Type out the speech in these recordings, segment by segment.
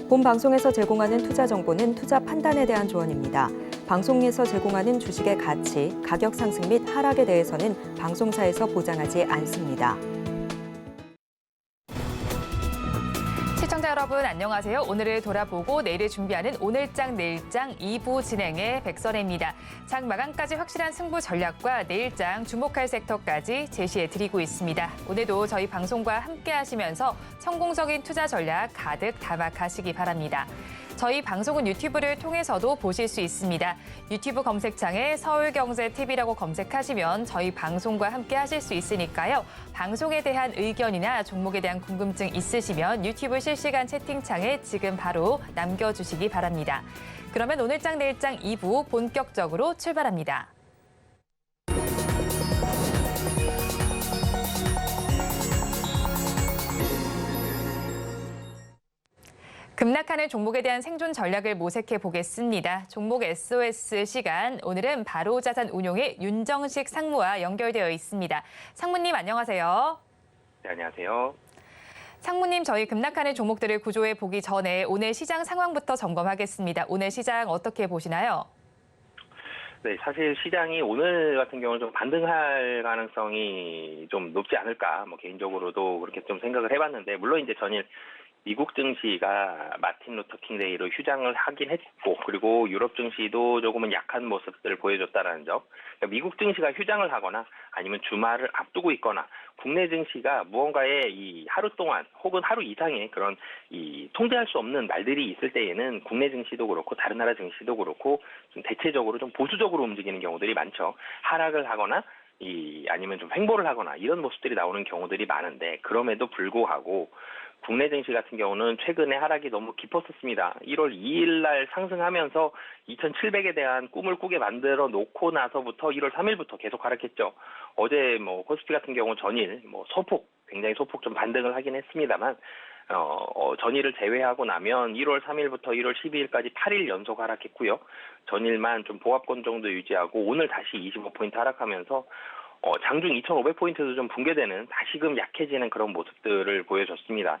본 방송에서 제공하는 투자 정보는 투자 판단에 대한 조언입니다. 방송에서 제공하는 주식의 가치, 가격 상승 및 하락에 대해서는 방송사에서 보장하지 않습니다. 시청자 여러분 안녕하세요. 오늘을 돌아보고 내일을 준비하는 오늘장 내일장 2부 진행의 백선혜입니다. 장 마감까지 확실한 승부 전략과 내일장 주목할 섹터까지 제시해드리고 있습니다. 오늘도 저희 방송과 함께 하시면서 성공적인 투자 전략 가득 담아가시기 바랍니다. 저희 방송은 유튜브를 통해서도 보실 수 있습니다. 유튜브 검색창에 서울경제TV라고 검색하시면 저희 방송과 함께 하실 수 있으니까요. 방송에 대한 의견이나 종목에 대한 궁금증 있으시면 유튜브 실시간 채팅창에 지금 바로 남겨주시기 바랍니다. 그러면 오늘장 내일장 2부 본격적으로 출발합니다. 급락하는 종목에 대한 생존 전략을 모색해 보겠습니다. 종목 SOS 시간, 오늘은 바로자산운용의 윤정식 상무와 연결되어 있습니다. 상무님 안녕하세요. 네, 안녕하세요. 상무님, 저희 급락하는 종목들을 구조해 보기 전에 오늘 시장 상황부터 점검하겠습니다. 오늘 시장 어떻게 보시나요? 네, 사실 시장이 오늘 같은 경우는 좀 반등할 가능성이 좀 높지 않을까, 개인적으로도 그렇게 좀 생각을 해봤는데, 물론 이제 전일 미국 증시가 마틴 루터 킹 데이로 휴장을 하긴 했고, 그리고 유럽 증시도 조금은 약한 모습들을 보여줬다라는 점. 그러니까 미국 증시가 휴장을 하거나 아니면 주말을 앞두고 있거나 국내 증시가 무언가의 이 하루 동안 혹은 하루 이상의 그런 이 통제할 수 없는 날들이 있을 때에는 국내 증시도 그렇고 다른 나라 증시도 그렇고 좀 대체적으로 좀 보수적으로 움직이는 경우들이 많죠. 하락을 하거나 아니면 좀 횡보를 하거나 이런 모습들이 나오는 경우들이 많은데, 그럼에도 불구하고 국내 증시 같은 경우는 최근에 하락이 너무 깊었었습니다. 1월 2일 날 상승하면서 2,700에 대한 꿈을 꾸게 만들어 놓고 나서부터 1월 3일부터 계속 하락했죠. 어제 코스피 같은 경우 전일 굉장히 소폭 좀 반등을 하긴 했습니다만, 전일을 제외하고 나면 1월 3일부터 1월 12일까지 8일 연속 하락했고요. 전일만 좀 보합권 정도 유지하고 오늘 다시 25포인트 하락하면서 장중 2,500포인트도 좀 붕괴되는, 다시금 약해지는 그런 모습들을 보여줬습니다.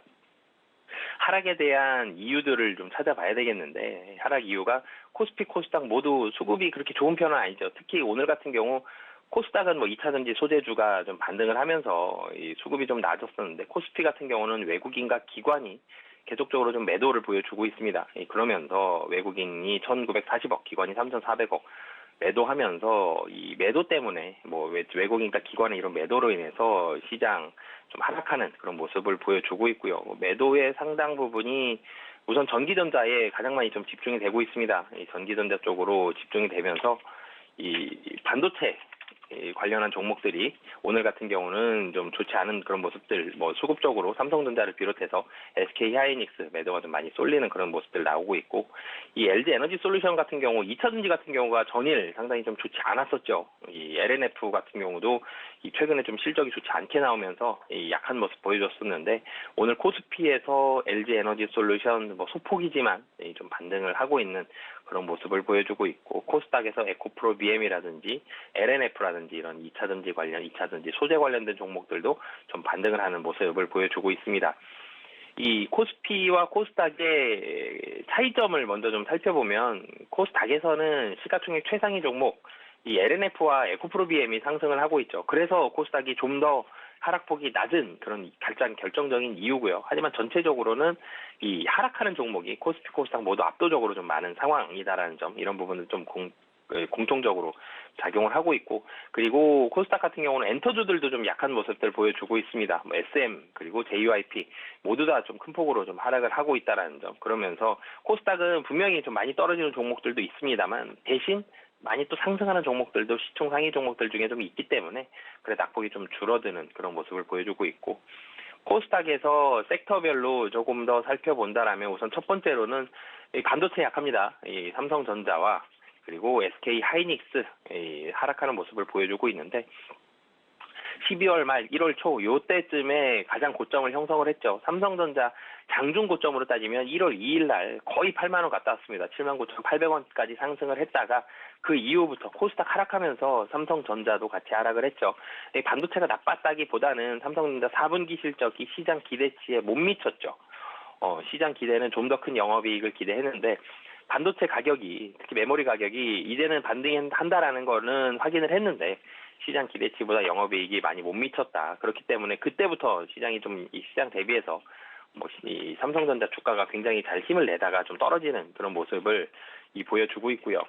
하락에 대한 이유들을 좀 찾아봐야 되겠는데, 하락 이유가 코스피, 코스닥 모두 수급이 그렇게 좋은 편은 아니죠. 특히 오늘 같은 경우 코스닥은 2차전지 소재주가 좀 반등을 하면서 이 수급이 좀 낮았었는데, 코스피 같은 경우는 외국인과 기관이 계속적으로 좀 매도를 보여주고 있습니다. 그러면서 외국인이 1,940억, 기관이 3,400억 매도하면서 이 매도 때문에 외국인과 기관의 이런 매도로 인해서 시장 좀 하락하는 그런 모습을 보여주고 있고요. 매도의 상당 부분이 우선 전기전자에 가장 많이 좀 집중이 되고 있습니다. 이 전기전자 쪽으로 집중이 되면서 이 반도체 관련한 종목들이 오늘 같은 경우는 좀 좋지 않은 그런 모습들, 수급적으로 삼성전자를 비롯해서 SK 하이닉스 매도가 좀 많이 쏠리는 그런 모습들 나오고 있고, 이 LG 에너지 솔루션 같은 경우 2차전지 같은 경우가 전일 상당히 좀 좋지 않았었죠. 이 LNF 같은 경우도 최근에 좀 실적이 좋지 않게 나오면서 약한 모습 보여줬었는데, 오늘 코스피에서 LG 에너지 솔루션 소폭이지만 좀 반등을 하고 있는 그런 모습을 보여주고 있고, 코스닥에서 에코프로 BM이라든지 LNF라든지 이런 2차전지 관련, 2차전지 소재 관련된 종목들도 좀 반등을 하는 모습을 보여주고 있습니다. 이 코스피와 코스닥의 차이점을 먼저 좀 살펴보면, 코스닥에서는 시가총액 최상위 종목 이 LNF와 에코프로 BM이 상승을 하고 있죠. 그래서 코스닥이 좀 더 하락폭이 낮은 그런 가장 결정적인 이유고요. 하지만 전체적으로는 이 하락하는 종목이 코스피, 코스닥 모두 압도적으로 좀 많은 상황이다라는 점, 이런 부분을 좀 공통적으로 작용을 하고 있고, 그리고 코스닥 같은 경우는 엔터주들도 좀 약한 모습들 보여주고 있습니다. SM 그리고 JYP 모두 다 좀 큰 폭으로 좀 하락을 하고 있다라는 점. 그러면서 코스닥은 분명히 좀 많이 떨어지는 종목들도 있습니다만, 대신 많이 또 상승하는 종목들도 시총 상위 종목들 중에 좀 있기 때문에 그래 낙폭이 좀 줄어드는 그런 모습을 보여주고 있고, 코스닥에서 섹터별로 조금 더 살펴본다라면 우선 첫 번째로는 이 반도체 약합니다. 이 삼성전자와 그리고 SK 하이닉스 하락하는 모습을 보여주고 있는데, 12월 말 1월 초 요때쯤에 가장 고점을 형성을 했죠. 삼성전자 장중 고점으로 따지면 1월 2일 날 거의 8만 원 갔다 왔습니다. 7만 9,800원까지 상승을 했다가 그 이후부터 코스닥 하락하면서 삼성전자도 같이 하락을 했죠. 반도체가 나빴다기보다는 삼성전자 4분기 실적이 시장 기대치에 못 미쳤죠. 시장 기대는 좀 더 큰 영업이익을 기대했는데 반도체 가격이 특히 메모리 가격이 이제는 반등한다라는 거는 확인을 했는데 시장 기대치보다 영업이익이 많이 못 미쳤다. 그렇기 때문에 그때부터 시장이 좀 이 시장 대비해서 이 삼성전자 주가가 굉장히 잘 힘을 내다가 좀 떨어지는 그런 모습을 보여주고 있고요.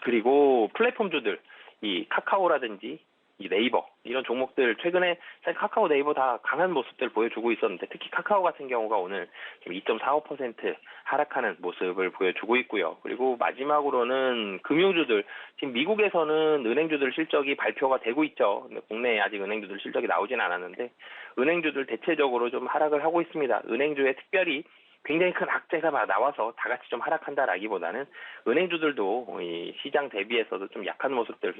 그리고 플랫폼주들 이 카카오라든지 이 네이버 이런 종목들 최근에 사실 카카오 네이버 다 강한 모습들 보여주고 있었는데 특히 카카오 같은 경우가 오늘 2.45% 하락하는 모습을 보여주고 있고요. 그리고 마지막으로는 금융주들 지금 미국에서는 은행주들 실적이 발표가 되고 있죠. 근데 국내에 아직 은행주들 실적이 나오진 않았는데 은행주들 대체적으로 좀 하락을 하고 있습니다. 은행주에 특별히 굉장히 큰 악재가 나와서 다 같이 좀 하락한다라기보다는 은행주들도 이 시장 대비해서도 좀 약한 모습들,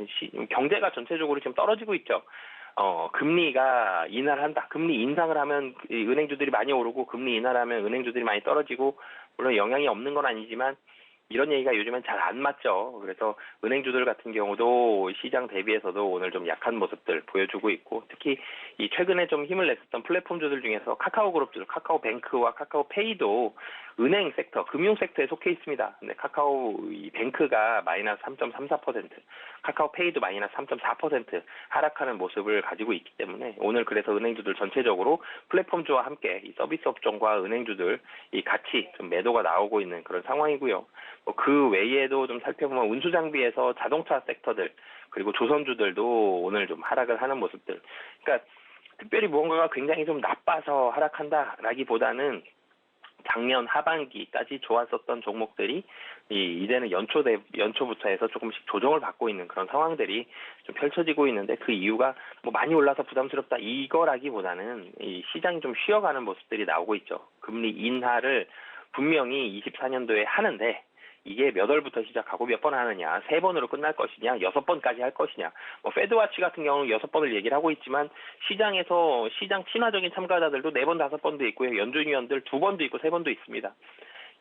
경제가 전체적으로 지금 떨어지고 있죠. 금리가 인하를 한다. 금리 인상을 하면 은행주들이 많이 오르고 금리 인하를 하면 은행주들이 많이 떨어지고 물론 영향이 없는 건 아니지만 이런 얘기가 요즘엔 잘 안 맞죠. 그래서 은행주들 같은 경우도 시장 대비해서도 오늘 좀 약한 모습들 보여주고 있고 특히 이 최근에 좀 힘을 냈었던 플랫폼주들 중에서 카카오그룹들, 카카오뱅크와 카카오페이도 은행 섹터, 금융 섹터에 속해 있습니다. 근데 카카오뱅크가 마이너스 3.34%, 카카오페이도 마이너스 3.4% 하락하는 모습을 가지고 있기 때문에 오늘 그래서 은행주들 전체적으로 플랫폼주와 함께 이 서비스 업종과 은행주들 이 같이 좀 매도가 나오고 있는 그런 상황이고요. 그 외에도 좀 살펴보면 운수장비에서 자동차 섹터들 그리고 조선주들도 오늘 좀 하락을 하는 모습들. 그러니까 특별히 무언가가 굉장히 좀 나빠서 하락한다라기보다는 작년 하반기까지 좋았었던 종목들이 이제는 연초부터 해서 조금씩 조정을 받고 있는 그런 상황들이 좀 펼쳐지고 있는데 그 이유가 뭐 많이 올라서 부담스럽다 이거라기보다는 이 시장이 좀 쉬어가는 모습들이 나오고 있죠. 금리 인하를 분명히 24년도에 하는데 이게 몇 월부터 시작하고 몇 번 하느냐, 3번으로 끝날 것이냐, 6번까지 할 것이냐. 패드와치 같은 경우는 6번을 얘기를 하고 있지만 시장에서 시장 친화적인 참가자들도 4번, 5번도 있고요. 연준위원들 2번도 있고 3번도 있습니다.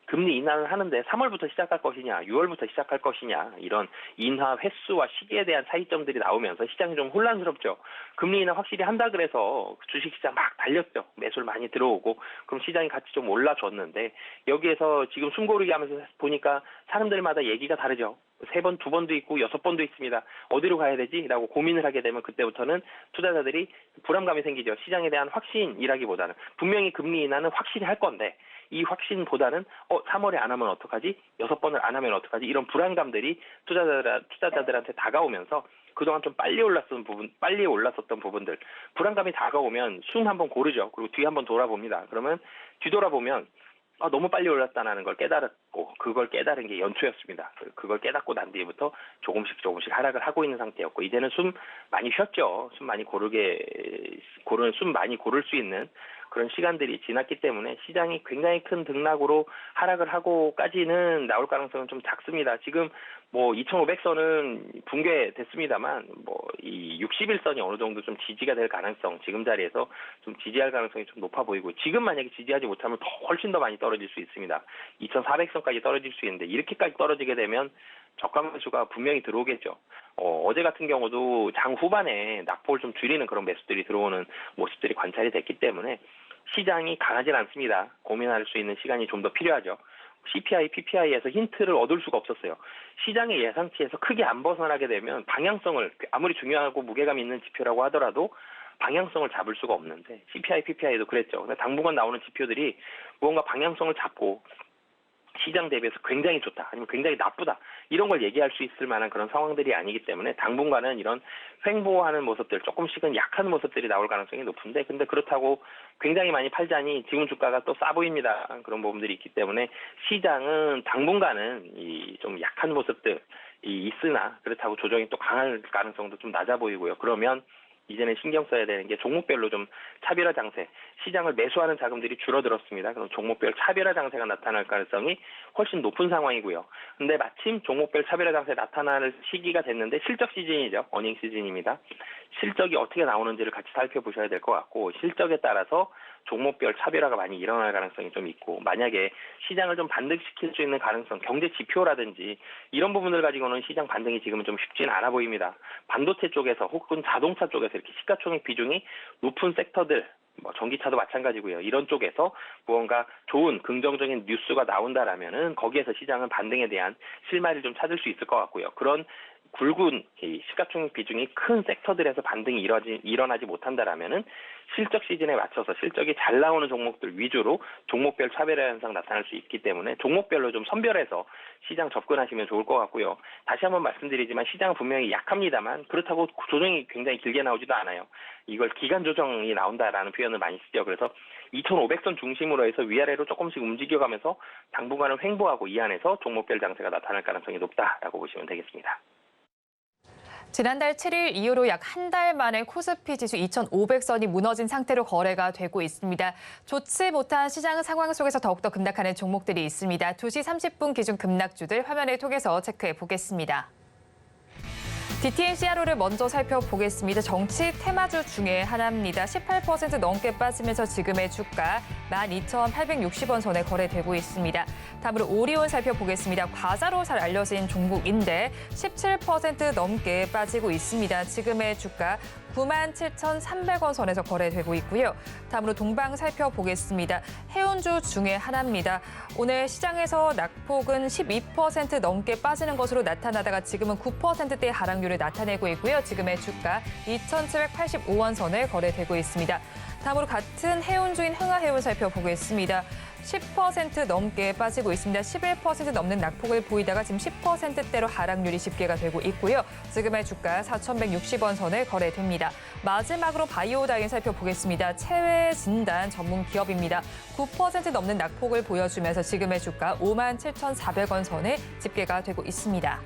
금리 인하를 하는데 3월부터 시작할 것이냐, 6월부터 시작할 것이냐 이런 인하 횟수와 시기에 대한 차이점들이 나오면서 시장이 좀 혼란스럽죠. 금리 인하 확실히 한다 그래서 주식시장 막 달렸죠. 매수를 많이 들어오고 그럼 시장이 같이 좀 올라줬는데 여기에서 지금 숨고르기 하면서 보니까 사람들마다 얘기가 다르죠. 3번, 2번도 있고 6번도 있습니다. 어디로 가야 되지? 라고 고민을 하게 되면 그때부터는 투자자들이 불안감이 생기죠. 시장에 대한 확신이라기보다는 분명히 금리 인하는 확실히 할 건데 이 확신보다는 3월에 안 하면 어떡하지? 6번을 안 하면 어떡하지? 이런 불안감들이 투자자들한테 다가오면서 그동안 좀 빨리 올랐었던 부분들 불안감이 다가오면 숨 한번 고르죠. 그리고 뒤 한번 돌아봅니다. 그러면 뒤돌아보면 너무 빨리 올랐다는 걸 깨달았고 그걸 깨달은 게 연초였습니다. 그걸 깨닫고 난 뒤부터 조금씩 하락을 하고 있는 상태였고 이제는 숨 많이 쉬었죠. 숨 많이 고를 수 있는 그런 시간들이 지났기 때문에 시장이 굉장히 큰 등락으로 하락을 하고까지는 나올 가능성은 좀 작습니다. 지금 2500선은 붕괴됐습니다만 이 61선이 어느 정도 좀 지지가 될 가능성 지금 자리에서 좀 지지할 가능성이 좀 높아 보이고 지금 만약에 지지하지 못하면 훨씬 더 많이 떨어질 수 있습니다. 2400선까지 떨어질 수 있는데 이렇게까지 떨어지게 되면 저가 매수가 분명히 들어오겠죠. 어제 같은 경우도 장 후반에 낙폭을 좀 줄이는 그런 매수들이 들어오는 모습들이 관찰이 됐기 때문에 시장이 강하진 않습니다. 고민할 수 있는 시간이 좀 더 필요하죠. CPI, PPI에서 힌트를 얻을 수가 없었어요. 시장의 예상치에서 크게 안 벗어나게 되면 방향성을 아무리 중요하고 무게감 있는 지표라고 하더라도 방향성을 잡을 수가 없는데 CPI, PPI도 그랬죠. 당분간 나오는 지표들이 무언가 방향성을 잡고 시장 대비해서 굉장히 좋다 아니면 굉장히 나쁘다 이런 걸 얘기할 수 있을 만한 그런 상황들이 아니기 때문에 당분간은 이런 횡보하는 모습들 조금씩은 약한 모습들이 나올 가능성이 높은데 근데 그렇다고 굉장히 많이 팔자니 지금 주가가 또 싸 보입니다. 그런 부분들이 있기 때문에 시장은 당분간은 이 좀 약한 모습들이 있으나 그렇다고 조정이 또 강할 가능성도 좀 낮아 보이고요. 그러면 이제는 신경 써야 되는 게 종목별로 좀 차별화 장세, 시장을 매수하는 자금들이 줄어들었습니다. 그럼 종목별 차별화 장세가 나타날 가능성이 훨씬 높은 상황이고요. 근데 마침 종목별 차별화 장세 나타날 시기가 됐는데 실적 시즌이죠. 어닝 시즌입니다. 실적이 어떻게 나오는지를 같이 살펴보셔야 될 것 같고 실적에 따라서 종목별 차별화가 많이 일어날 가능성이 좀 있고 만약에 시장을 좀 반등시킬 수 있는 가능성, 경제 지표라든지 이런 부분을 가지고는 시장 반등이 지금은 좀 쉽지는 않아 보입니다. 반도체 쪽에서 혹은 자동차 쪽에서 이렇게 시가총액 비중이 높은 섹터들 뭐 전기차도 마찬가지고요. 이런 쪽에서 무언가 좋은 긍정적인 뉴스가 나온다라면은 거기에서 시장은 반등에 대한 실마리를 좀 찾을 수 있을 것 같고요. 그런 굵은 시가총액 비중이 큰 섹터들에서 반등이 일어나지 못한다라면은 실적 시즌에 맞춰서 실적이 잘 나오는 종목들 위주로 종목별 차별화 현상 나타날 수 있기 때문에 종목별로 좀 선별해서 시장 접근하시면 좋을 것 같고요. 다시 한번 말씀드리지만 시장은 분명히 약합니다만 그렇다고 조정이 굉장히 길게 나오지도 않아요. 이걸 기간 조정이 나온다라는 표현을 많이 쓰죠. 그래서 2,500선 중심으로 해서 위아래로 조금씩 움직여가면서 당분간은 횡보하고 이 안에서 종목별 장세가 나타날 가능성이 높다라고 보시면 되겠습니다. 지난달 7일 이후로 약 한 달 만에 코스피 지수 2,500선이 무너진 상태로 거래가 되고 있습니다. 좋지 못한 시장 상황 속에서 더욱더 급락하는 종목들이 있습니다. 2시 30분 기준 급락주들 화면을 통해서 체크해 보겠습니다. DTM CRO를 먼저 살펴보겠습니다. 정치 테마주 중에 하나입니다. 18% 넘게 빠지면서 지금의 주가 12,860원 선에 거래되고 있습니다. 다음으로 오리온 살펴보겠습니다. 과자로 잘 알려진 종목인데 17% 넘게 빠지고 있습니다. 지금의 주가 97,300원 선에서 거래되고 있고요. 다음으로 동방 살펴보겠습니다. 해운주 중에 하나입니다. 오늘 시장에서 낙폭은 12% 넘게 빠지는 것으로 나타나다가 지금은 9%대의 하락률을 나타내고 있고요. 지금의 주가 2,785원 선에 거래되고 있습니다. 다음으로 같은 해운주인 흥하해운 살펴보겠습니다. 10% 넘게 빠지고 있습니다. 11% 넘는 낙폭을 보이다가 지금 10%대로 하락률이 집계가 되고 있고요. 지금의 주가 4,160원 선에 거래됩니다. 마지막으로 바이오다인 살펴보겠습니다. 체외 진단 전문 기업입니다. 9% 넘는 낙폭을 보여주면서 지금의 주가 57,400원 선에 집계가 되고 있습니다.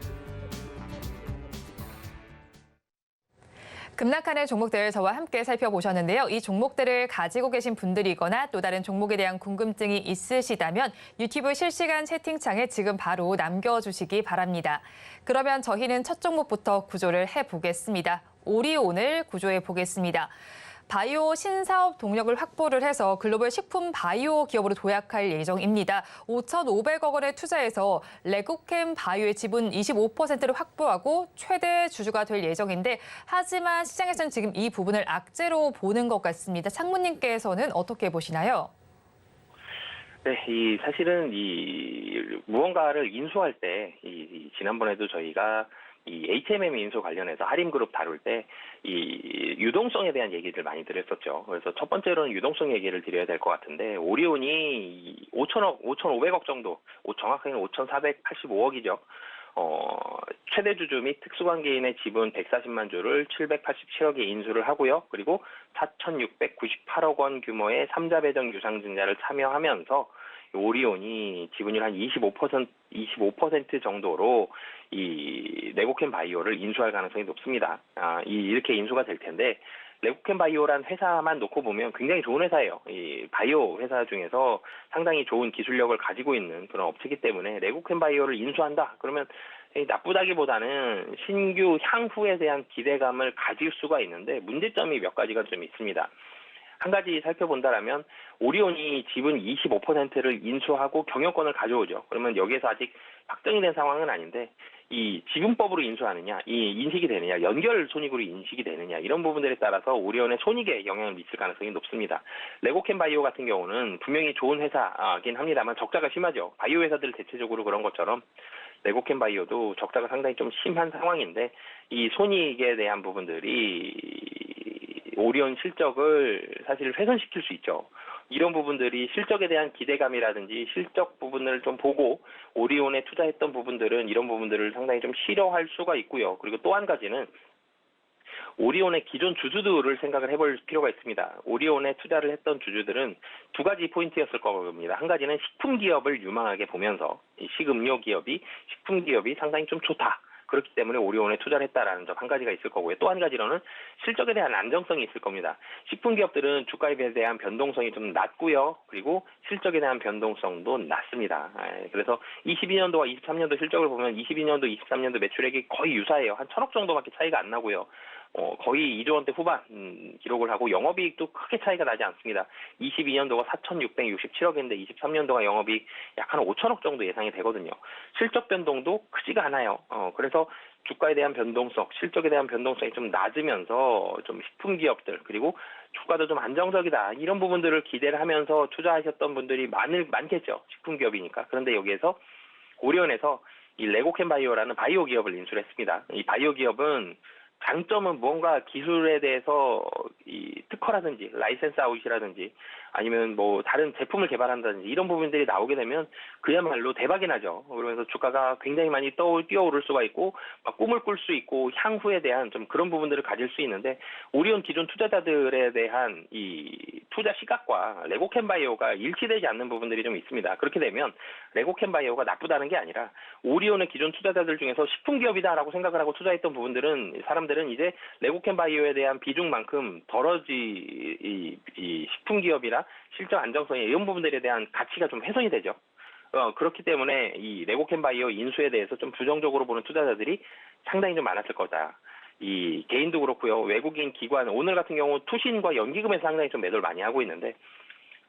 급락하는 종목들 저와 함께 살펴보셨는데요. 이 종목들을 가지고 계신 분들이거나 또 다른 종목에 대한 궁금증이 있으시다면 유튜브 실시간 채팅창에 지금 바로 남겨주시기 바랍니다. 그러면 저희는 첫 종목부터 구조를 해보겠습니다. 오리온을 구조해 보겠습니다. 바이오 신사업 동력을 확보를 해서 글로벌 식품 바이오 기업으로 도약할 예정입니다. 5,500억 원에 투자해서 레고캠 바이오의 지분 25%를 확보하고 최대 주주가 될 예정인데 하지만 시장에서는 지금 이 부분을 악재로 보는 것 같습니다. 상무님께서는 어떻게 보시나요? 네, 사실은 무언가를 인수할 때 지난번에도 저희가 이 HMM 인수 관련해서 하림그룹 다룰 때 유동성에 대한 얘기를 많이 드렸었죠. 그래서 첫 번째로는 유동성 얘기를 드려야 될 것 같은데 오리온이 5,500억 정도, 정확하게는 5,485억이죠. 최대 주주 및 특수관계인의 지분 140만 주를 787억에 인수를 하고요. 그리고 4,698억 원 규모의 3자 배정 유상증자를 참여하면서 오리온이 지분율 한 25% 정도로 이 레고캠 바이오를 인수할 가능성이 높습니다. 이렇게 인수가 될 텐데 레고캠 바이오란 회사만 놓고 보면 굉장히 좋은 회사예요. 이 바이오 회사 중에서 상당히 좋은 기술력을 가지고 있는 그런 업체이기 때문에 레고캠 바이오를 인수한다. 그러면 나쁘다기보다는 신규 향후에 대한 기대감을 가질 수가 있는데 문제점이 몇 가지가 좀 있습니다. 한 가지 살펴본다라면 오리온이 지분 25%를 인수하고 경영권을 가져오죠. 그러면 여기에서 아직 확정이 된 상황은 아닌데 이 지분법으로 인수하느냐, 이 인식이 되느냐, 연결 손익으로 인식이 되느냐 이런 부분들에 따라서 오리온의 손익에 영향을 미칠 가능성이 높습니다. 레고캠 바이오 같은 경우는 분명히 좋은 회사긴 합니다만 적자가 심하죠. 바이오 회사들 대체적으로 그런 것처럼 레고캠 바이오도 적자가 상당히 좀 심한 상황인데 이 손익에 대한 부분들이 오리온 실적을 사실 훼손시킬 수 있죠. 이런 부분들이 실적에 대한 기대감이라든지 실적 부분을 좀 보고 오리온에 투자했던 부분들은 이런 부분들을 상당히 좀 싫어할 수가 있고요. 그리고 또 한 가지는 오리온의 기존 주주들을 생각을 해볼 필요가 있습니다. 오리온에 투자를 했던 주주들은 두 가지 포인트였을 겁니다. 한 가지는 식품 기업을 유망하게 보면서 이 식음료 기업이 식품 기업이 상당히 좀 좋다. 그렇기 때문에 오리온에 투자를 했다라는 점 한 가지가 있을 거고요. 또 한 가지로는 실적에 대한 안정성이 있을 겁니다. 식품 기업들은 주가에 대한 변동성이 좀 낮고요. 그리고 실적에 대한 변동성도 낮습니다. 그래서 22년도와 23년도 실적을 보면 22년도, 23년도 매출액이 거의 유사해요. 한 1,000억 정도밖에 차이가 안 나고요. 거의 2조 원대 후반 기록을 하고 영업이익도 크게 차이가 나지 않습니다. 22년도가 4,667억인데 23년도가 영업이익 약 한 5천억 정도 예상이 되거든요. 실적 변동도 크지가 않아요. 그래서 주가에 대한 변동성, 실적에 대한 변동성이 좀 낮으면서 좀 식품 기업들 그리고 주가도 좀 안정적이다 이런 부분들을 기대를 하면서 투자하셨던 분들이 많겠죠. 식품 기업이니까. 그런데 여기에서 오리온에서 이 레고캔바이오라는 바이오 기업을 인수를 했습니다. 이 바이오 기업은 장점은 뭔가 기술에 대해서 이 특허라든지 라이센스 아웃이라든지 아니면 뭐 다른 제품을 개발한다든지 이런 부분들이 나오게 되면 그야말로 대박이 나죠. 그러면서 주가가 굉장히 많이 뛰어오를 수가 있고 막 꿈을 꿀 수 있고 향후에 대한 좀 그런 부분들을 가질 수 있는데 오리온 기존 투자자들에 대한 이 투자 시각과 레고캔바이오가 일치되지 않는 부분들이 좀 있습니다. 그렇게 되면 레고캔바이오가 나쁘다는 게 아니라 오리온의 기존 투자자들 중에서 식품 기업이다라고 생각을 하고 투자했던 부분들은 사람들은 이제 레고캔바이오에 대한 비중만큼 이 식품 기업이라 실적 안정성에 이런 부분들에 대한 가치가 좀 훼손이 되죠. 그렇기 때문에 이 레고캔바이오 인수에 대해서 좀 부정적으로 보는 투자자들이 상당히 좀 많았을 거다. 이 개인도 그렇고요. 외국인 기관 오늘 같은 경우 투신과 연기금에서 상당히 좀 매도를 많이 하고 있는데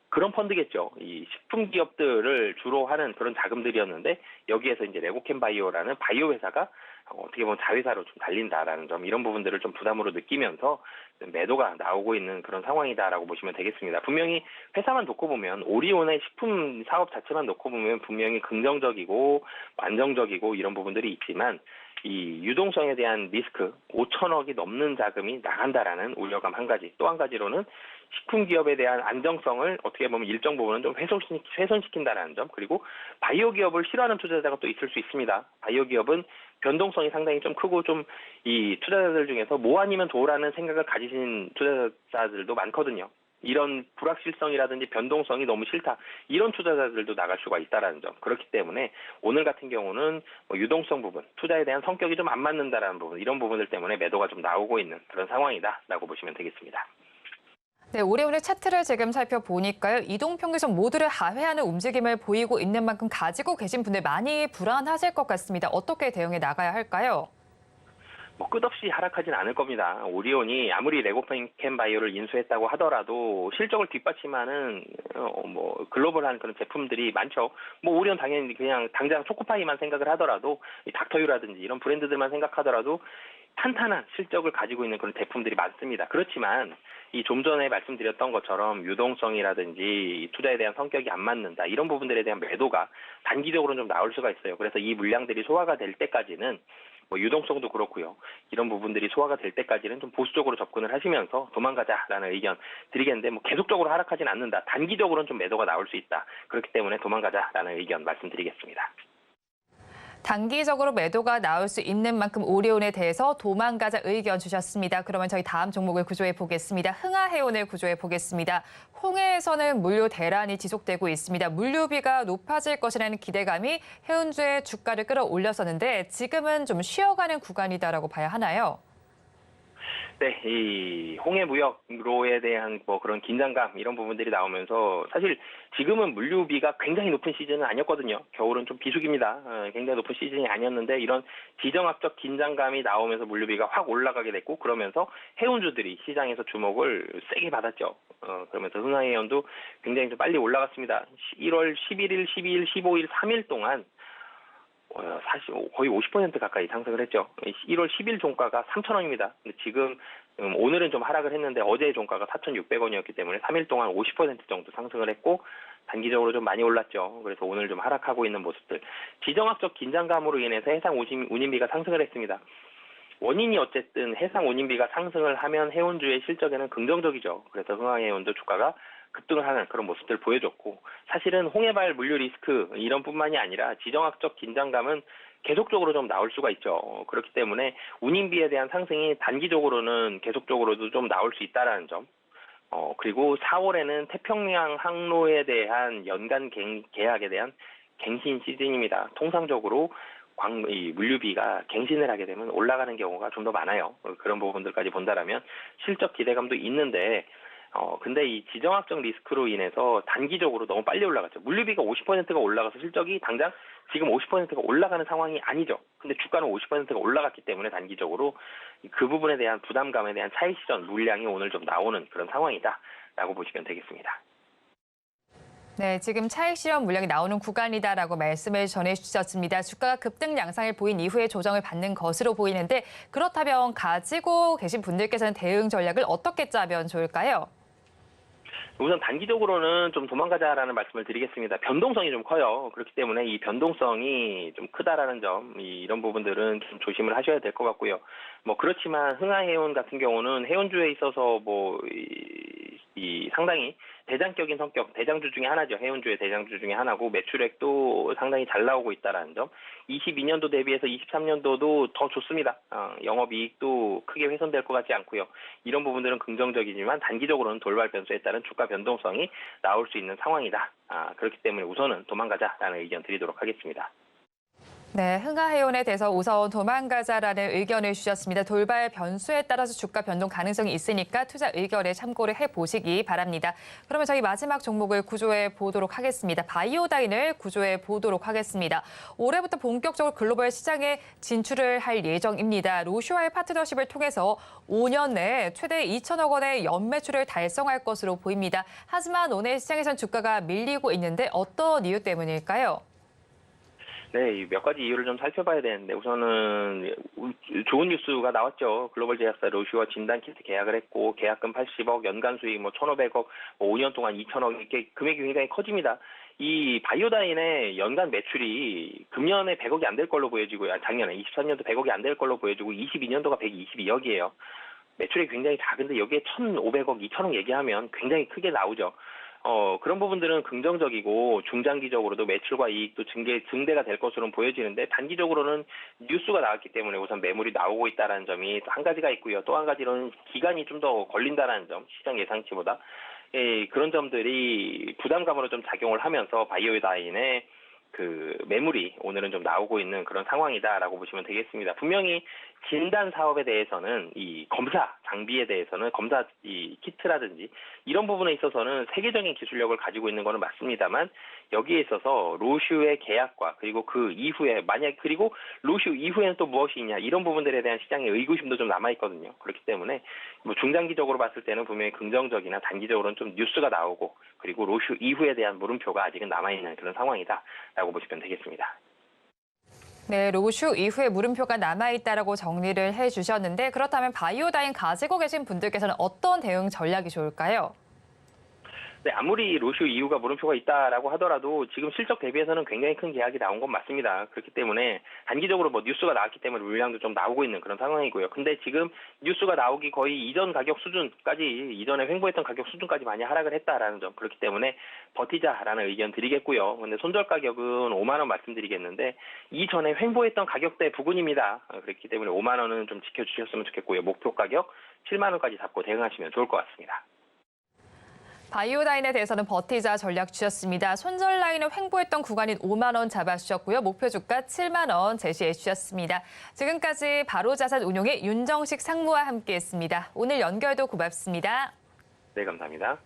그런 펀드겠죠. 이 식품 기업들을 주로 하는 그런 자금들이었는데 여기에서 이제 레고캔바이오라는 바이오 회사가 어떻게 보면 자회사로 좀 달린다라는 점 이런 부분들을 좀 부담으로 느끼면서 매도가 나오고 있는 그런 상황이다라고 보시면 되겠습니다. 분명히 회사만 놓고 보면 오리온의 식품 사업 자체만 놓고 보면 분명히 긍정적이고 안정적이고 이런 부분들이 있지만 이 유동성에 대한 리스크 5천억이 넘는 자금이 나간다라는 우려감 한 가지 또 한 가지로는 식품 기업에 대한 안정성을 어떻게 보면 일정 부분은 좀 훼손시킨다라는 점 그리고 바이오 기업을 싫어하는 투자자가 또 있을 수 있습니다. 바이오 기업은 변동성이 상당히 좀 크고 좀 이 투자자들 중에서 뭐 아니면 도라는 생각을 가지신 투자자들도 많거든요. 이런 불확실성이라든지 변동성이 너무 싫다. 이런 투자자들도 나갈 수가 있다라는 점. 그렇기 때문에 오늘 같은 경우는 뭐 유동성 부분, 투자에 대한 성격이 좀 안 맞는다라는 부분, 이런 부분들 때문에 매도가 좀 나오고 있는 그런 상황이다라고 보시면 되겠습니다. 네, 오리온의 차트를 지금 살펴보니까요. 이동평균선 모두를 하회하는 움직임을 보이고 있는 만큼 가지고 계신 분들 많이 불안하실 것 같습니다. 어떻게 대응해 나가야 할까요? 뭐 끝없이 하락하진 않을 겁니다. 오리온이 아무리 레고캔바이오를 인수했다고 하더라도 실적을 뒷받침하는 뭐 글로벌한 그런 제품들이 많죠. 뭐 오리온 당연히 그냥 당장 초코파이만 생각을 하더라도 이 닥터유라든지 이런 브랜드들만 생각하더라도 탄탄한 실적을 가지고 있는 그런 제품들이 많습니다. 그렇지만 이 좀 전에 말씀드렸던 것처럼 유동성이라든지 투자에 대한 성격이 안 맞는다 이런 부분들에 대한 매도가 단기적으로는 좀 나올 수가 있어요. 그래서 이 물량들이 소화가 될 때까지는 뭐 유동성도 그렇고요. 이런 부분들이 소화가 될 때까지는 좀 보수적으로 접근을 하시면서 도망가자라는 의견 드리겠는데 뭐 계속적으로 하락하진 않는다. 단기적으로는 좀 매도가 나올 수 있다. 그렇기 때문에 도망가자라는 의견 말씀드리겠습니다. 단기적으로 매도가 나올 수 있는 만큼 오리온에 대해서 도망가자 의견 주셨습니다. 그러면 저희 다음 종목을 구조해 보겠습니다. 흥하해운을 구조해 보겠습니다. 홍해에서는 물류 대란이 지속되고 있습니다. 물류비가 높아질 것이라는 기대감이 해운주의 주가를 끌어올렸었는데 지금은 좀 쉬어가는 구간이다라고 봐야 하나요? 네, 이 홍해 무역로에 대한 뭐 그런 긴장감 이런 부분들이 나오면서 사실 지금은 물류비가 굉장히 높은 시즌은 아니었거든요. 겨울은 좀 비수기입니다. 굉장히 높은 시즌이 아니었는데 이런 지정학적 긴장감이 나오면서 물류비가 확 올라가게 됐고 그러면서 해운주들이 시장에서 주목을 세게 받았죠. 그러면서 흥하해운도 굉장히 좀 빨리 올라갔습니다. 1월 11일, 12일, 15일, 3일 동안 사실 거의 50% 가까이 상승을 했죠. 1월 10일 종가가 3,000원입니다. 근데 지금 오늘은 좀 하락을 했는데 어제의 종가가 4,600원이었기 때문에 3일 동안 50% 정도 상승을 했고 단기적으로 좀 많이 올랐죠. 그래서 오늘 좀 하락하고 있는 모습들. 지정학적 긴장감으로 인해서 해상 운임비가 상승을 했습니다. 원인이 어쨌든 해상 운임비가 상승을 하면 해운주의 실적에는 긍정적이죠. 그래서 흥하해운도 주가가 급등을 하는 그런 모습들을 보여줬고 사실은 홍해발 물류 리스크 이런 뿐만이 아니라 지정학적 긴장감은 계속적으로 좀 나올 수가 있죠. 그렇기 때문에 운임비에 대한 상승이 단기적으로는 계속적으로도 좀 나올 수 있다라는 점. 그리고 4월에는 태평양 항로에 대한 연간 계약에 대한 갱신 시즌입니다. 통상적으로 이 물류비가 갱신을 하게 되면 올라가는 경우가 좀 더 많아요. 그런 부분들까지 본다라면 실적 기대감도 있는데 근데 이 지정학적 리스크로 인해서 단기적으로 너무 빨리 올라갔죠. 물류비가 50%가 올라가서 실적이 당장 지금 50%가 올라가는 상황이 아니죠. 근데 주가는 50%가 올라갔기 때문에 단기적으로 그 부분에 대한 부담감에 대한 차익 실현 물량이 오늘 좀 나오는 그런 상황이다라고 보시면 되겠습니다. 네, 지금 차익 실현 물량이 나오는 구간이다라고 말씀을 전해주셨습니다. 주가가 급등 양상을 보인 이후에 조정을 받는 것으로 보이는데 그렇다면 가지고 계신 분들께서는 대응 전략을 어떻게 짜면 좋을까요? 우선 단기적으로는 좀 도망가자라는 말씀을 드리겠습니다. 변동성이 좀 커요. 그렇기 때문에 이 변동성이 좀 크다라는 점, 이런 부분들은 좀 조심을 하셔야 될 것 같고요. 그렇지만 흥하해운 같은 경우는 해운주에 있어서 이 상당히 대장격인 성격, 대장주 중에 하나죠. 해운주의 대장주 중에 하나고 매출액도 상당히 잘 나오고 있다라는 점. 22년도 대비해서 23년도도 더 좋습니다. 영업이익도 크게 훼손될 것 같지 않고요. 이런 부분들은 긍정적이지만 단기적으로는 돌발 변수에 따른 주가 변동성이 나올 수 있는 상황이다. 그렇기 때문에 우선은 도망가자라는 의견 드리도록 하겠습니다. 네, 흥하해운에 대해서 우선 도망가자라는 의견을 주셨습니다. 돌발 변수에 따라서 주가 변동 가능성이 있으니까 투자 의견에 참고를 해보시기 바랍니다. 그러면 저희 마지막 종목을 구조해 보도록 하겠습니다. 바이오다인을 구조해 보도록 하겠습니다. 올해부터 본격적으로 글로벌 시장에 진출을 할 예정입니다. 로슈와의 파트너십을 통해서 5년 내에 최대 2천억 원의 연매출을 달성할 것으로 보입니다. 하지만 오늘 시장에선 주가가 밀리고 있는데 어떤 이유 때문일까요? 네, 몇 가지 이유를 좀 살펴봐야 되는데 우선은 좋은 뉴스가 나왔죠. 글로벌 제약사 로슈와 진단키트 계약을 했고 계약금 80억, 연간 수익 1,500억, 5년 동안 2천억 이렇게 금액이 굉장히 커집니다. 이 바이오다인의 연간 매출이 금년에 100억이 안 될 걸로 보여지고요. 작년에 23년도 100억이 안 될 걸로 보여지고 22년도가 122억이에요. 매출이 굉장히 작은데 여기에 1,500억, 2천억 얘기하면 굉장히 크게 나오죠. 그런 부분들은 긍정적이고 중장기적으로도 매출과 이익도 증대가 될 것으로 보여지는데 단기적으로는 뉴스가 나왔기 때문에 우선 매물이 나오고 있다는 점이 한 가지가 있고요. 또 한 가지로는 기간이 좀 더 걸린다는 점, 시장 예상치보다. 그런 점들이 부담감으로 좀 작용을 하면서 바이오다인의 그 매물이 오늘은 좀 나오고 있는 그런 상황이다라고 보시면 되겠습니다. 분명히 진단 사업에 대해서는 이 검사 장비에 대해서는 검사 이 키트라든지 이런 부분에 있어서는 세계적인 기술력을 가지고 있는 거는 맞습니다만 여기에 있어서 로슈의 계약과 그리고 그 이후에 그리고 로슈 이후에는 또 무엇이 있냐 이런 부분들에 대한 시장의 의구심도 좀 남아 있거든요. 그렇기 때문에 중장기적으로 봤을 때는 분명히 긍정적이나 단기적으로는 좀 뉴스가 나오고 그리고 로슈 이후에 대한 물음표가 아직은 남아 있는 그런 상황이다라고 보시면 되겠습니다. 네, 로슈 이후에 물음표가 남아있다라고 정리를 해주셨는데 그렇다면 바이오다인 가지고 계신 분들께서는 어떤 대응 전략이 좋을까요? 네, 아무리 로슈 이후가 물음표가 있다라고 하더라도 지금 실적 대비해서는 굉장히 큰 계약이 나온 건 맞습니다. 그렇기 때문에 단기적으로 뉴스가 나왔기 때문에 물량도 좀 나오고 있는 그런 상황이고요. 근데 지금 뉴스가 나오기 거의 이전 가격 수준까지 이전에 횡보했던 가격 수준까지 많이 하락을 했다라는 점 그렇기 때문에 버티자라는 의견 드리겠고요. 근데 손절 가격은 5만 원 말씀드리겠는데 이전에 횡보했던 가격대 부근입니다. 그렇기 때문에 5만 원은 좀 지켜주셨으면 좋겠고요. 목표 가격 7만 원까지 잡고 대응하시면 좋을 것 같습니다. 바이오다인에 대해서는 버티자 전략 주셨습니다. 손절 라인을 횡보했던 구간인 5만 원 잡아주셨고요. 목표 주가 7만 원 제시해 주셨습니다. 지금까지 바로자산 운용의 윤정식 상무와 함께했습니다. 오늘 연결도 고맙습니다. 네, 감사합니다.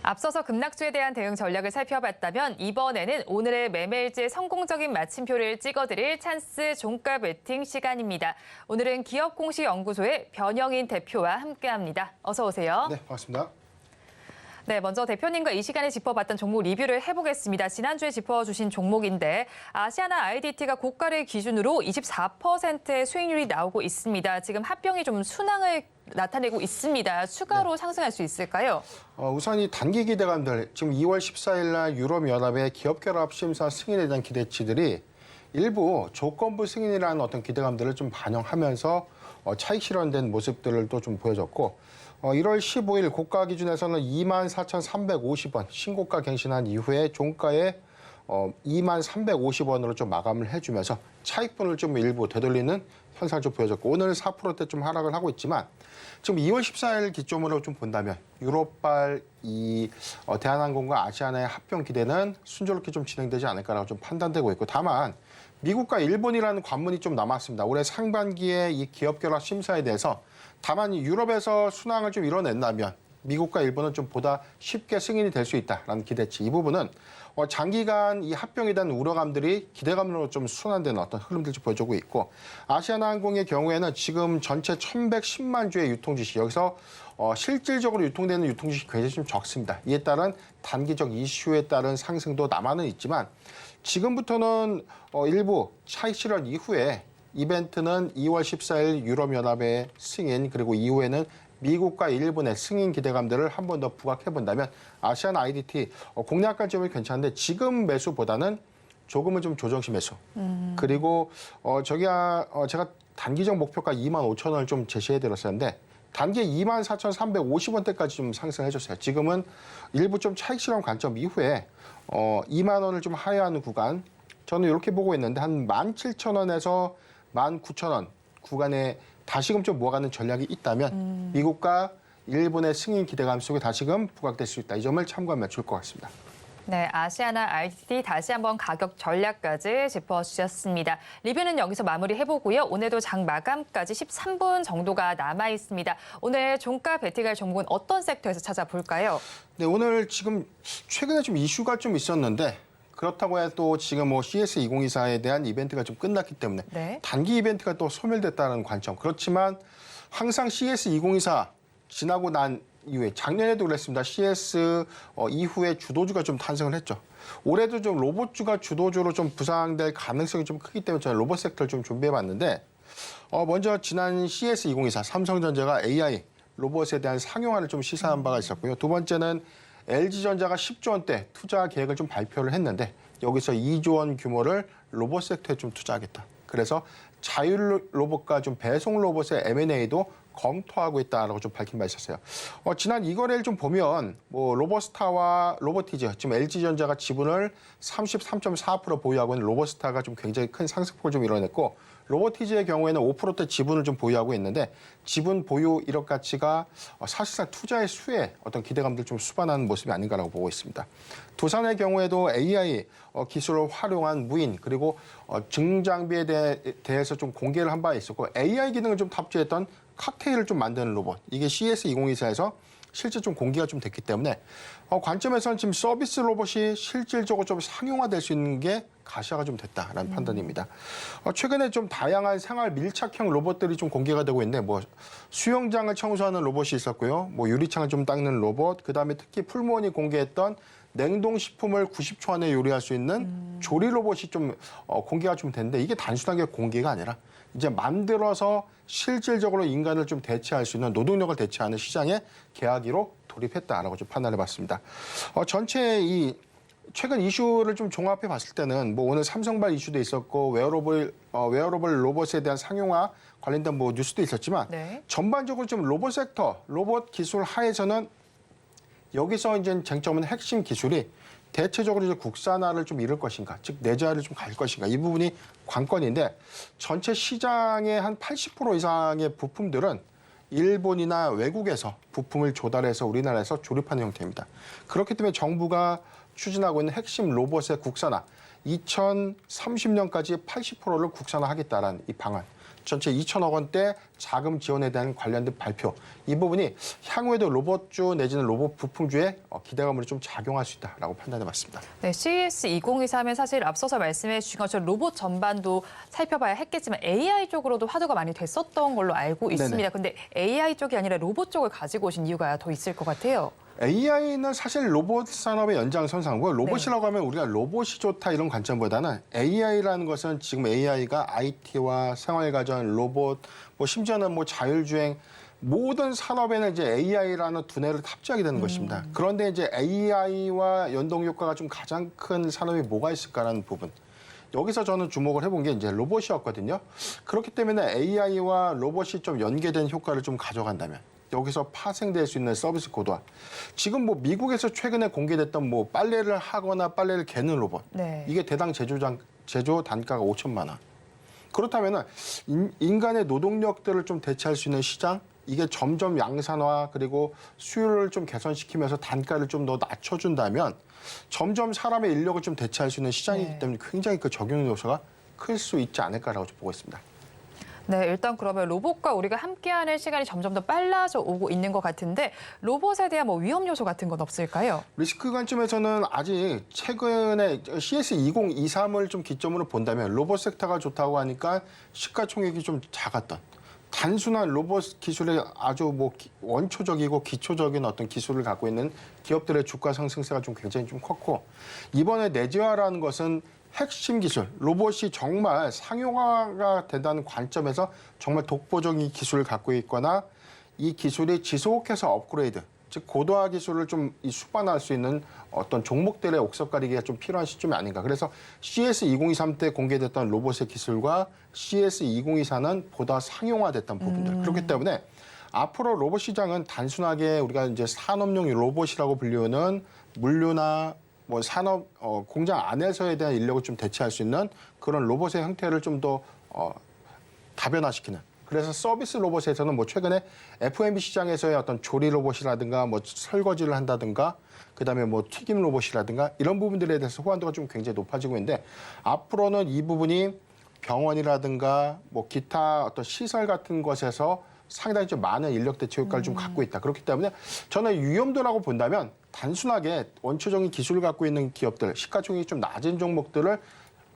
앞서서 급락주에 대한 대응 전략을 살펴봤다면 이번에는 오늘의 매매일지의 성공적인 마침표를 찍어드릴 찬스 종가 베팅 시간입니다. 오늘은 기업공시연구소의 변영인 대표와 함께합니다. 어서 오세요. 네, 반갑습니다. 네, 먼저 대표님과 이 시간에 짚어봤던 종목 리뷰를 해보겠습니다. 지난주에 짚어주신 종목인데 아시아나 IDT가 고가를 기준으로 24%의 수익률이 나오고 있습니다. 지금 합병이 좀 순항을 나타내고 있습니다. 추가로 상승할 수 있을까요? 우선 이 단기 기대감들, 지금 2월 14일 날 유럽연합의 기업결합심사 승인에 대한 기대치들이 일부 조건부 승인이라는 어떤 기대감들을 좀 반영하면서 차익 실현된 모습들을 또 좀 보여줬고 1월 15일 고가 기준에서는 24,350원 신고가 갱신한 이후에 종가에 2350원으로 좀 마감을 해주면서 차익분을 좀 일부 되돌리는 현상을 좀 보여줬고 오늘 4%대 좀 하락을 하고 있지만 지금 2월 14일 기점으로 좀 본다면 유럽발 이 대한항공과 아시아나의 합병 기대는 순조롭게 좀 진행되지 않을까라고 좀 판단되고 있고 다만 미국과 일본이라는 관문이 좀 남았습니다. 올해 상반기에 이 기업결합 심사에 대해서 다만 유럽에서 순항을 좀 이뤄낸다면 미국과 일본은 좀 보다 쉽게 승인이 될 수 있다라는 기대치. 이 부분은 장기간 이 합병에 대한 우려감들이 기대감으로 좀 순환되는 어떤 흐름들을 보여주고 있고 아시아나항공의 경우에는 지금 전체 1,110만 주의 유통 주식 여기서 실질적으로 유통되는 유통 주식이 굉장히 좀 적습니다. 이에 따른 단기적 이슈에 따른 상승도 남아는 있지만 지금부터는 일부 차익 실현 이후에 이벤트는 2월 14일 유럽연합의 승인 그리고 이후에는 미국과 일본의 승인 기대감들을 한 번 더 부각해본다면 아시안 IDT 공략 관점이 괜찮은데 지금 매수보다는 조금은 좀 조정시 매수. 그리고 제가 단기적 목표가 25,000원을 좀 제시해드렸었는데 단기 24,350원대까지 좀 상승해줬어요. 지금은 일부 좀 차익 실현 관점 이후에 2만 원을 좀 하회하는 구간 저는 이렇게 보고 있는데 한 17,000원에서 19,000원 구간에 다시금 좀 모아가는 전략이 있다면 미국과 일본의 승인 기대감 속에 다시금 부각될 수 있다. 이 점을 참고하면 좋을 것 같습니다. 네, 아시아나 IDT 다시 한번 가격 전략까지 짚어주셨습니다. 리뷰는 여기서 마무리해보고요. 오늘도 장 마감까지 13분 정도가 남아 있습니다. 오늘 종가 베팅할 종목은 어떤 섹터에서 찾아볼까요? 네, 오늘 지금 최근에 좀 이슈가 좀 있었는데 그렇다고 해도 지금 CS2024에 대한 이벤트가 좀 끝났기 때문에 네. 단기 이벤트가 또 소멸됐다는 관점. 그렇지만 항상 CS2024 지나고 난 이후에 작년에도 그랬습니다. CS 이후에 주도주가 좀 탄생을 했죠. 올해도 좀 로봇주가 주도주로 좀 부상될 가능성이 좀 크기 때문에 저는 로봇 섹터를 좀 준비해봤는데 먼저 지난 CS2024 삼성전자가 AI 로봇에 대한 상용화를 좀 시사한 바가 있었고요. 두 번째는 LG전자가 10조 원대 투자 계획을 좀 발표를 했는데 여기서 2조 원 규모를 로봇 섹터에 좀 투자하겠다. 그래서 자율 로봇과 좀 배송 로봇의 M&A도 검토하고 있다라고 좀 밝힌 바 있었어요. 지난 이 거래를 좀 보면 로봇스타와 로보티즈 지금 LG전자가 지분을 33.4% 보유하고 있는 로봇스타가 좀 굉장히 큰 상승폭을 좀 이뤄냈고 로보티즈의 경우에는 5%대 지분을 좀 보유하고 있는데 지분 보유 이력 가치가 사실상 투자의 수에 어떤 기대감들 좀 수반하는 모습이 아닌가라고 보고 있습니다. 두산의 경우에도 AI 기술을 활용한 무인 그리고 증장비에 대해서 좀 공개를 한 바 있었고 AI 기능을 좀 탑재했던 칵테일을 좀 만드는 로봇 이게 CS2024에서 실제 좀 공개가 좀 됐기 때문에 관점에서는 지금 서비스 로봇이 실질적으로 좀 상용화될 수 있는 게 가시화가 좀 됐다라는 판단입니다. 최근에 좀 다양한 생활 밀착형 로봇들이 좀 공개가 되고 있는데 수영장을 청소하는 로봇이 있었고요. 유리창을 좀 닦는 로봇, 그다음에 특히 풀무원이 공개했던 냉동식품을 90초 안에 요리할 수 있는 조리 로봇이 좀 공개가 좀 됐는데 이게 단순하게 공개가 아니라 이제 만들어서 실질적으로 인간을 좀 대체할 수 있는 노동력을 대체하는 시장에 계약기로 돌입했다라고 좀 판단해봤습니다. 전체 이 최근 이슈를 좀 종합해 봤을 때는 오늘 삼성발 이슈도 있었고 웨어러블 로봇에 대한 상용화 관련된 뉴스도 있었지만 네. 전반적으로 좀 로봇 섹터, 로봇 기술 하에서는 여기서 이제 쟁점은 핵심 기술이 대체적으로 이제 국산화를 좀 이룰 것인가, 즉 내재화를 좀 갈 것인가 이 부분이 관건인데 전체 시장의 한 80% 이상의 부품들은 일본이나 외국에서 부품을 조달해서 우리나라에서 조립하는 형태입니다. 그렇기 때문에 정부가 추진하고 있는 핵심 로봇의 국산화, 2030년까지 80%를 국산화하겠다라는 이 방안. 전체 2천억 원대 자금 지원에 대한 관련된 발표. 이 부분이 향후에도 로봇주 내지는 로봇 부품주에 기대감으로 좀 작용할 수 있다라고 판단해봤습니다. 네, CS2024 하면 사실 앞서서 말씀해 주신 것처럼 로봇 전반도 살펴봐야 했겠지만 AI 쪽으로도 화두가 많이 됐었던 걸로 알고 있습니다. 네네. 근데 AI 쪽이 아니라 로봇 쪽을 가지고 오신 이유가 더 있을 것 같아요. AI는 사실 로봇 산업의 연장선상이고 로봇이라고 하면 우리가 로봇이 좋다 이런 관점보다는 AI라는 것은 지금 AI가 IT와 생활가전, 로봇, 뭐 심지어는 뭐 자율주행 모든 산업에는 이제 AI라는 두뇌를 탑재하게 되는 것입니다. 그런데 이제 AI와 연동 효과가 좀 가장 큰 산업이 뭐가 있을까라는 부분. 여기서 저는 주목을 해본 게 이제 로봇이었거든요. 그렇기 때문에 AI와 로봇이 좀 연계된 효과를 좀 가져간다면 여기서 파생될 수 있는 서비스 고도화. 지금 뭐 미국에서 최근에 공개됐던 뭐 빨래를 하거나 빨래를 개는 로봇. 네. 이게 대당 제조 단가가 5천만 원. 그렇다면은 인간의 노동력들을 좀 대체할 수 있는 시장, 이게 점점 양산화 그리고 수요를 좀 개선시키면서 단가를 좀 더 낮춰준다면 점점 사람의 인력을 좀 대체할 수 있는 시장이기 네. 때문에 굉장히 그 적용 요소가 클 수 있지 않을까라고 좀 보고 있습니다. 네, 일단 그러면 로봇과 우리가 함께하는 시간이 점점 더 빨라져 오고 있는 것 같은데 로봇에 대한 뭐 위험 요소 같은 건 없을까요? 리스크 관점에서는 아직 최근에 CS 2023을 좀 기점으로 본다면 로봇 섹터가 좋다고 하니까 시가총액이 좀 작았던 단순한 로봇 기술에 아주 뭐 원초적이고 기초적인 어떤 기술을 갖고 있는 기업들의 주가 상승세가 좀 굉장히 좀 컸고 이번에 내재화라는 것은 핵심 기술, 로봇이 정말 상용화가 된다는 관점에서 정말 독보적인 기술을 갖고 있거나 이 기술이 지속해서 업그레이드, 즉 고도화 기술을 좀 수반할 수 있는 어떤 종목들의 옥석 가리기가 좀 필요한 시점이 아닌가. 그래서 CS 2023 때 공개됐던 로봇의 기술과 CS 2024는 보다 상용화됐던 부분들. 그렇기 때문에 앞으로 로봇 시장은 단순하게 우리가 이제 산업용 로봇이라고 불리우는 물류나 뭐 산업 공장 안에서에 대한 인력을 좀 대체할 수 있는 그런 로봇의 형태를 좀 더 다변화시키는. 그래서 서비스 로봇에서는 뭐 최근에 F&B 시장에서의 어떤 조리 로봇이라든가 뭐 설거지를 한다든가 그다음에 뭐 튀김 로봇이라든가 이런 부분들에 대해서 호환도가 좀 굉장히 높아지고 있는데 앞으로는 이 부분이 병원이라든가 뭐 기타 어떤 시설 같은 것에서 상당히 좀 많은 인력 대체 효과를 좀 갖고 있다. 그렇기 때문에 저는 위험도라고 본다면 단순하게 원초적인 기술을 갖고 있는 기업들, 시가총액이 좀 낮은 종목들을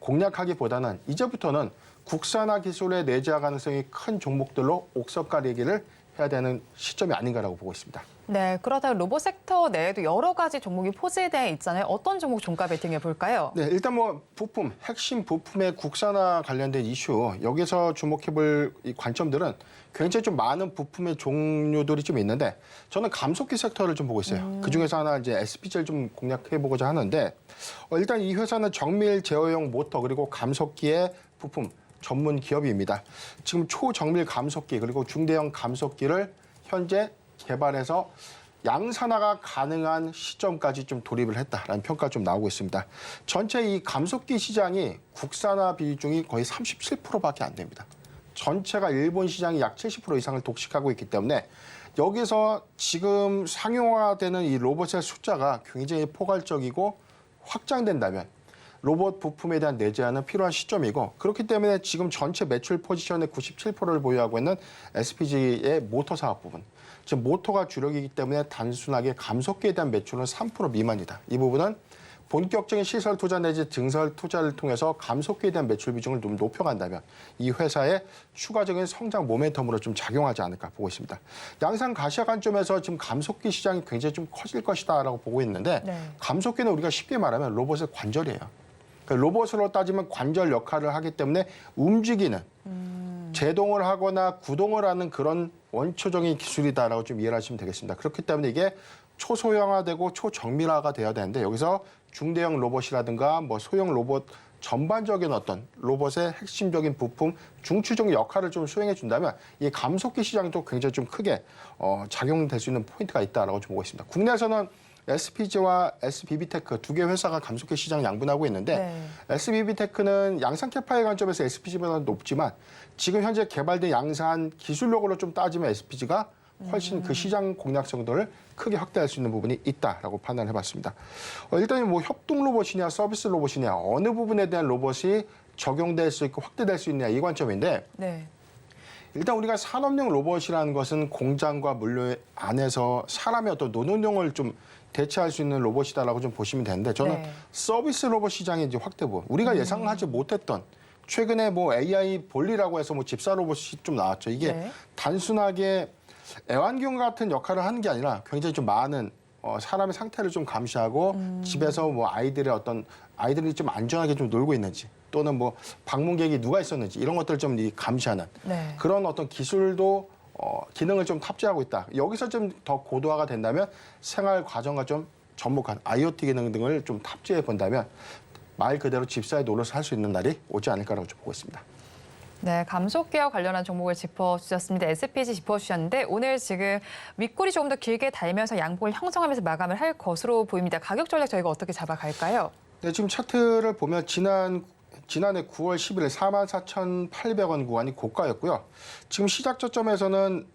공략하기보다는 이제부터는 국산화 기술의 내재화 가능성이 큰 종목들로 옥석 가리기를 해야 되는 시점이 아닌가라고 보고 있습니다. 네, 그렇다면 로봇 섹터 내에도 여러 가지 종목이 포진되어 있잖아요. 어떤 종목 종가 베팅해 볼까요? 네, 일단 뭐 부품, 핵심 부품의 국산화 관련된 이슈 여기서 주목해볼 이 관점들은 굉장히 좀 많은 부품의 종류들이 좀 있는데 저는 감속기 섹터를 좀 보고 있어요. 그 중에서 하나 이제 SPG를 좀 공략해 보고자 하는데 일단 이 회사는 정밀 제어용 모터 그리고 감속기의 부품 전문 기업입니다. 지금 초정밀 감속기 그리고 중대형 감속기를 현재 개발해서 양산화가 가능한 시점까지 좀 돌입을 했다라는 평가가 좀 나오고 있습니다. 전체 이 감속기 시장이 국산화 비중이 거의 37%밖에 안 됩니다. 전체가 일본 시장이 약 70% 이상을 독식하고 있기 때문에 여기서 지금 상용화되는 이 로봇의 숫자가 굉장히 포괄적이고 확장된다면 로봇 부품에 대한 내재화는 필요한 시점이고 그렇기 때문에 지금 전체 매출 포지션의 97%를 보유하고 있는 SPG의 모터 사업 부분. 지금 모터가 주력이기 때문에 단순하게 감속기에 대한 매출은 3% 미만이다. 이 부분은 본격적인 시설 투자 내지 증설 투자를 통해서 감속기에 대한 매출 비중을 좀 높여간다면 이 회사의 추가적인 성장 모멘텀으로 좀 작용하지 않을까 보고 있습니다. 양산 가시화 관점에서 지금 감속기 시장이 굉장히 좀 커질 것이다라고 보고 있는데 네. 감속기는 우리가 쉽게 말하면 로봇의 관절이에요. 로봇으로 따지면 관절 역할을 하기 때문에 움직이는 제동을 하거나 구동을 하는 그런 원초적인 기술이다라고 좀 이해를 하시면 되겠습니다. 그렇기 때문에 이게 초소형화되고 초정밀화가 돼야 되는데 여기서 중대형 로봇이라든가 뭐 소형 로봇 전반적인 어떤 로봇의 핵심적인 부품, 중추적 역할을 좀 수행해 준다면 이 감속기 시장도 굉장히 좀 크게 작용될 수 있는 포인트가 있다라고 좀 보고 있습니다. 국내에서는 SPG와 SBB테크 두 개 회사가 감속기 시장 양분하고 있는데 네. SBB테크는 양산 캐파의 관점에서 SPG보다 높지만 지금 현재 개발된 양산 기술력으로 좀 따지면 SPG가 훨씬 그 시장 공략성들을 크게 확대할 수 있는 부분이 있다라고 판단을 해봤습니다. 일단 뭐 협동 로봇이냐 서비스 로봇이냐 어느 부분에 대한 로봇이 적용될 수 있고 확대될 수 있냐 이 관점인데 네. 일단 우리가 산업용 로봇이라는 것은 공장과 물류 안에서 사람의 어떤 노동력을 좀 대체할 수 있는 로봇이다라고 좀 보시면 되는데 저는 네. 서비스 로봇 시장의 이제 확대부 우리가 예상하지 못했던 최근에 뭐 AI 볼리라고 해서 뭐 집사 로봇이 좀 나왔죠. 이게 네. 단순하게 애완경 같은 역할을 하는 게 아니라 굉장히 좀 많은 사람의 상태를 좀 감시하고 집에서 뭐 아이들이 좀 안전하게 좀 놀고 있는지 또는 뭐 방문객이 누가 있었는지 이런 것들을 좀 감시하는 네. 그런 어떤 기술도 기능을 좀 탑재하고 있다. 여기서 좀 더 고도화가 된다면 생활 과정과 좀 접목한 IoT 기능 등을 좀 탑재해 본다면 말 그대로 집사에 놀러서 할 수 있는 날이 오지 않을까라고 좀 보고 있습니다. 네, 감속기와 관련한 종목을 짚어주셨습니다. SPG 짚어주셨는데 오늘 지금 윗골이 조금 더 길게 달면서 양봉을 형성하면서 마감을 할 것으로 보입니다. 가격 전략 저희가 어떻게 잡아갈까요? 네, 지금 차트를 보면 지난해 9월 10일 44,800원 구간이 고가였고요. 지금 시작 저점에서는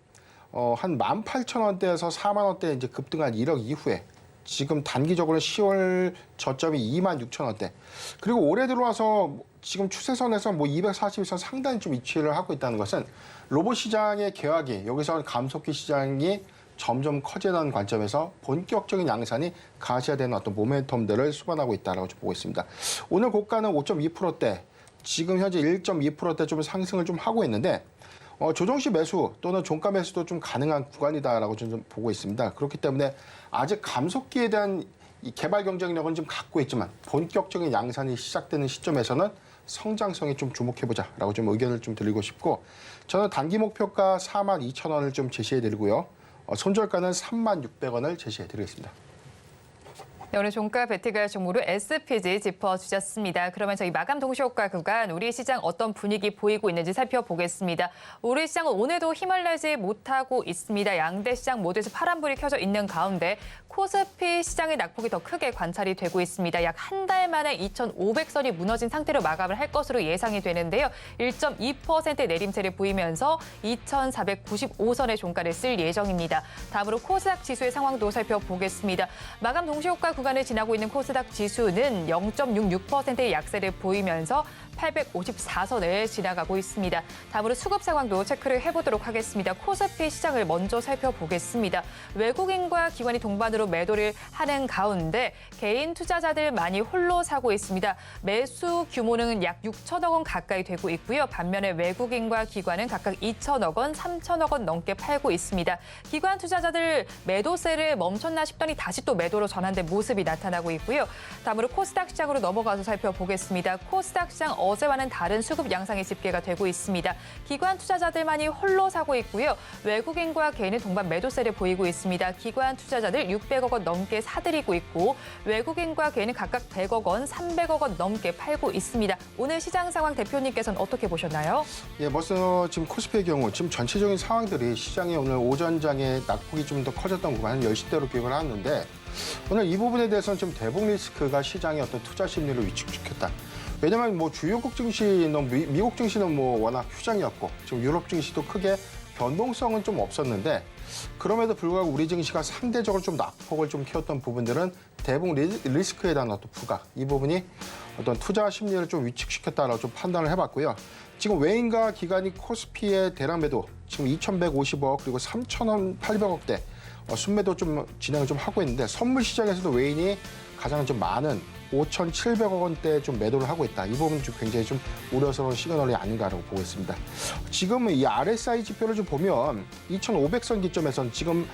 한 18,000원대에서 4만 원대 이제 급등한 1억 이후에 지금 단기적으로 10월 저점이 26,000원대. 그리고 올해 들어와서 지금 추세선에서 뭐 240선 상단히 좀 위치를 하고 있다는 것은 로봇 시장의 개화기, 여기서 감속기 시장이 점점 커져가는 관점에서 본격적인 양산이 가시화되는 어떤 모멘텀들을 수반하고 있다고 보고 있습니다. 오늘 고가는 5.2%대, 지금 현재 1.2%대 좀 상승을 좀 하고 있는데 조정시 매수 또는 종가 매수도 좀 가능한 구간이다라고 좀 보고 있습니다. 그렇기 때문에 아직 감속기에 대한 이 개발 경쟁력은 좀 갖고 있지만 본격적인 양산이 시작되는 시점에서는 성장성에 좀 주목해보자라고 좀 의견을 좀 드리고 싶고 저는 단기 목표가 42,000원을 좀 제시해드리고요. 손절가는 36,600원을 제시해드리겠습니다. 네, 오늘 종가 배팅할 종목으로 SPG 짚어주셨습니다. 그러면 저희 마감 동시효과 구간 우리 시장 어떤 분위기 보이고 있는지 살펴보겠습니다. 우리 시장은 오늘도 힘을 내지 못하고 있습니다. 양대 시장 모두에서 파란불이 켜져 있는 가운데 코스피 시장의 낙폭이 더 크게 관찰이 되고 있습니다. 약 한 달 만에 2,500선이 무너진 상태로 마감을 할 것으로 예상이 되는데요. 1.2%의 내림세를 보이면서 2,495선의 종가를 쓸 예정입니다. 다음으로 코스닥 지수의 상황도 살펴보겠습니다. 마감 동시효과 구간을 지나고 있는 코스닥 지수는 0.66%의 약세를 보이면서 854선을 지나가고 있습니다. 다음으로 수급 상황도 체크를 해보도록 하겠습니다. 코스피 시장을 먼저 살펴보겠습니다. 외국인과 기관이 동반으로 매도를 하는 가운데 개인 투자자들 많이 홀로 사고 있습니다. 매수 규모는 약 6천억 원 가까이 되고 있고요. 반면에 외국인과 기관은 각각 2천억 원, 3천억 원 넘게 팔고 있습니다. 기관 투자자들 매도세를 멈췄나 싶더니 다시 또 매도로 전환된 모습이 나타나고 있고요. 다음으로 코스닥 시장으로 넘어가서 살펴보겠습니다. 코스닥 시장 어제와는 다른 수급 양상의 집계가 되고 있습니다. 기관 투자자들만이 홀로 사고 있고요. 외국인과 개인은 동반 매도세를 보이고 있습니다. 기관 투자자들 600억 원 넘게 사들이고 있고 외국인과 개인은 각각 100억 원, 300억 원 넘게 팔고 있습니다. 오늘 시장 상황 대표님께서는 어떻게 보셨나요? 예, 벌써 지금 코스피의 경우 지금 전체적인 상황들이 시장에 오늘 오전장에 낙폭이 좀 더 커졌던 구간 한 10시대로 기억을 하는데 오늘 이 부분에 대해서는 좀 대북 리스크가 시장의 어떤 투자 심리를 위축시켰다. 왜냐하면 뭐 주요국 증시는 미국 증시는 뭐 워낙 휴장이었고 지금 유럽 증시도 크게 변동성은 좀 없었는데 그럼에도 불구하고 우리 증시가 상대적으로 좀 낙폭을 좀 키웠던 부분들은 대북 리스크에 대한 어떤 부각 이 부분이 어떤 투자 심리를 좀 위축시켰다라고 좀 판단을 해봤고요. 지금 외인과 기관이 코스피의 대량 매도 지금 2,150억 그리고 3,800억대 순매도 좀 진행을 좀 하고 있는데 선물 시장에서도 외인이 가장 좀 많은 5,700억 원대 좀 매도를 하고 있다. 이 부분은 좀 굉장히 좀 우려스러운 시그널이 아닌가라고 보고 있습니다. 지금 이 RSI 지표를 좀 보면 2,500선 기점에선 지금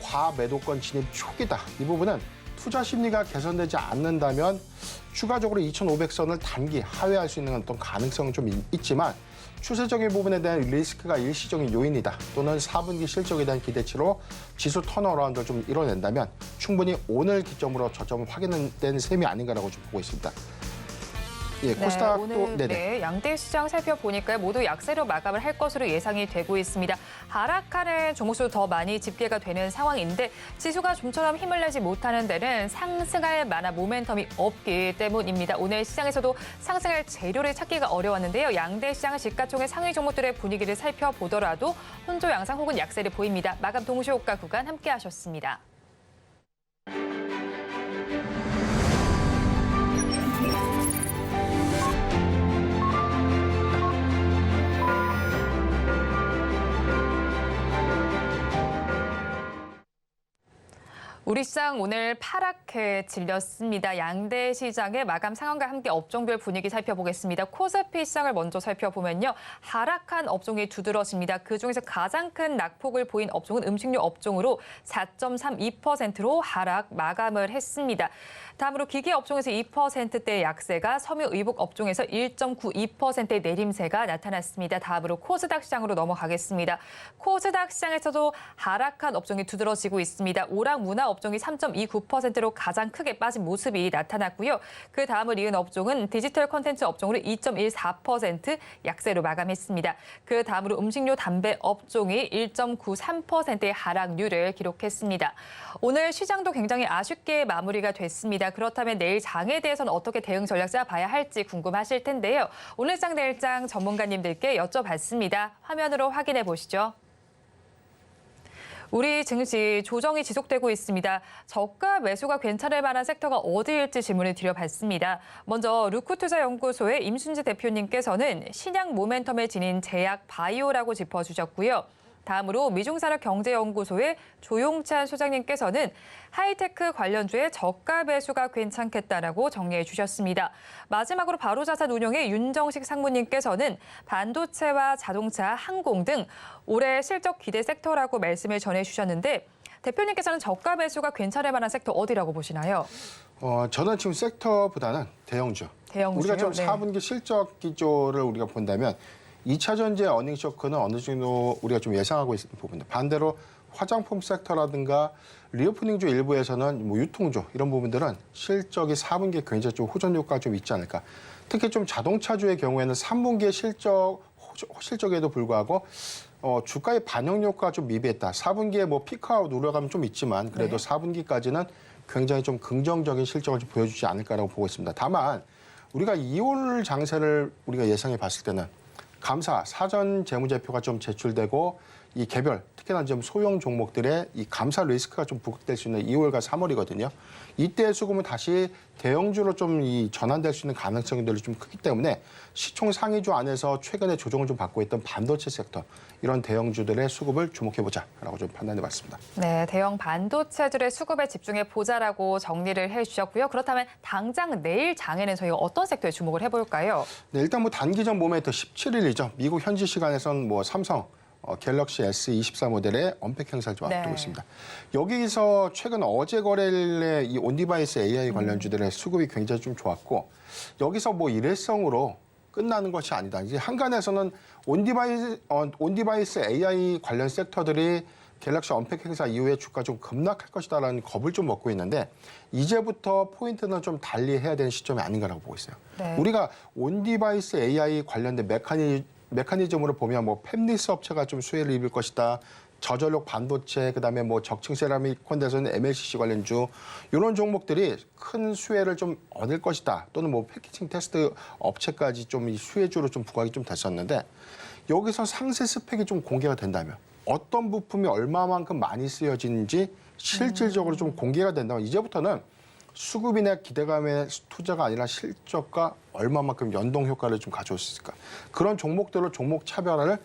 과매도권 진입 초기다. 이 부분은 투자 심리가 개선되지 않는다면 추가적으로 2,500선을 단기 하회할 수 있는 어떤 가능성은 좀 있지만 추세적인 부분에 대한 리스크가 일시적인 요인이다. 또는 4분기 실적에 대한 기대치로 지수 턴어라운드를 좀 이뤄낸다면 충분히 오늘 기점으로 저점을 확인된 셈이 아닌가라고 좀 보고 있습니다. 예, 코스닥도 오늘 양대 시장 살펴보니까 모두 약세로 마감을 할 것으로 예상이 되고 있습니다. 하락하는 종목수 더 많이 집계가 되는 상황인데 지수가 좀처럼 힘을 내지 못하는 데는 상승할 만한 모멘텀이 없기 때문입니다. 오늘 시장에서도 상승할 재료를 찾기가 어려웠는데요. 양대 시장 시가총액 상위 종목들의 분위기를 살펴보더라도 혼조 양상 혹은 약세를 보입니다. 마감 동시효과 구간 함께 하셨습니다. 우리 시장 오늘 파랗게 질렸습니다. 양대 시장의 마감 상황과 함께 업종별 분위기 살펴보겠습니다. 코스피 시장을 먼저 살펴보면요. 하락한 업종이 두드러집니다. 그중에서 가장 큰 낙폭을 보인 업종은 음식료 업종으로 4.32%로 하락 마감을 했습니다. 다음으로 기계 업종에서 2%대의 약세가, 섬유 의복 업종에서 1.92%의 내림세가 나타났습니다. 다음으로 코스닥 시장으로 넘어가겠습니다. 코스닥 시장에서도 하락한 업종이 두드러지고 있습니다. 오락 문화 업종이 3.29%로 가장 크게 빠진 모습이 나타났고요. 그 다음을 이은 업종은 디지털 콘텐츠 업종으로 2.14% 약세로 마감했습니다. 그 다음으로 음식료 담배 업종이 1.93%의 하락률을 기록했습니다. 오늘 시장도 굉장히 아쉽게 마무리가 됐습니다. 그렇다면 내일 장에 대해서는 어떻게 대응 전략 짜봐야 할지 궁금하실 텐데요. 오늘 장 내일 장 전문가님들께 여쭤봤습니다. 화면으로 확인해 보시죠. 우리 증시 조정이 지속되고 있습니다. 저가 매수가 괜찮을 만한 섹터가 어디일지 질문을 드려봤습니다. 먼저 루크투자연구소의 임순지 대표님께서는 신약 모멘텀을 지닌 제약 바이오라고 짚어주셨고요. 다음으로 미중산업경제연구소의 조용찬 소장님께서는 하이테크 관련주의 저가 매수가 괜찮겠다라고 정리해 주셨습니다. 마지막으로 바로자산운용의 윤정식 상무님께서는 반도체와 자동차, 항공 등 올해 실적 기대 섹터라고 말씀을 전해 주셨는데 대표님께서는 저가 매수가 괜찮을 만한 섹터 어디라고 보시나요? 저는 지금 섹터보다는 대형주. 대형주요? 우리가 좀 네. 4분기 실적 기조를 우리가 본다면 2차 전지의 어닝 쇼크는 어느 정도 우리가 좀 예상하고 있는 부분들. 반대로 화장품 섹터라든가 리오프닝주 일부에서는 뭐 유통주 이런 부분들은 실적이 4분기에 굉장히 좀 호전 효과가 좀 있지 않을까. 특히 좀 자동차주의 경우에는 3분기의 실적에도 불구하고 주가의 반영 효과가 좀 미비했다. 4분기에 뭐 피크아웃 우려감은 좀 있지만 그래도 네. 4분기까지는 굉장히 좀 긍정적인 실적을 좀 보여주지 않을까라고 보고 있습니다. 다만 우리가 2월 장세를 우리가 예상해 봤을 때는 감사 사전 재무제표가 좀 제출되고 이 개별 특히나 좀 소형 종목들의 이 감사 리스크가 좀 부각될 수 있는 2월과 3월이거든요. 이때 수급은 다시 대형주로 좀 이 전환될 수 있는 가능성들이 좀 크기 때문에 시총 상위주 안에서 최근에 조정을 좀 받고 있던 반도체 섹터 이런 대형주들의 수급을 주목해보자라고 좀 판단해봤습니다. 네, 대형 반도체들의 수급에 집중해 보자라고 정리를 해주셨고요. 그렇다면 당장 내일 장에는 저희가 어떤 섹터에 주목을 해볼까요? 네, 일단 뭐 단기적 모멘트 17일이죠. 미국 현지 시간에선 뭐 삼성 갤럭시 S24 모델의 언팩 행사를 좀 앞두고 네. 있습니다. 여기서 최근 어제 거래일의 이 온디바이스 AI 관련주들의 수급이 굉장히 좀 좋았고 여기서 뭐 일회성으로 끝나는 것이 아니다. 이제 한간에서는 온디바이스 AI 관련 섹터들이 갤럭시 언팩 행사 이후에 주가 좀 급락할 것이다라는 겁을 좀 먹고 있는데 이제부터 포인트는 좀 달리 해야 되는 시점이 아닌가라고 보고 있어요. 네. 우리가 온디바이스 AI 관련된 메커니즘으로 보면 뭐 팹리스 업체가 좀 수혜를 입을 것이다. 저전력 반도체, 그다음에 뭐 적층 세라믹 콘덴서는 MLCC 관련주 이런 종목들이 큰 수혜를 좀 얻을 것이다. 또는 뭐 패키징 테스트 업체까지 좀 이 수혜주로 좀 부각이 좀 됐었는데 여기서 상세 스펙이 좀 공개가 된다면 어떤 부품이 얼마만큼 많이 쓰여지는지 실질적으로 좀 공개가 된다면 이제부터는 수급이나 기대감의 투자가 아니라 실적과 얼마만큼 연동 효과를 좀 가져올 수 있을까. 그런 종목들로 종목 차별화를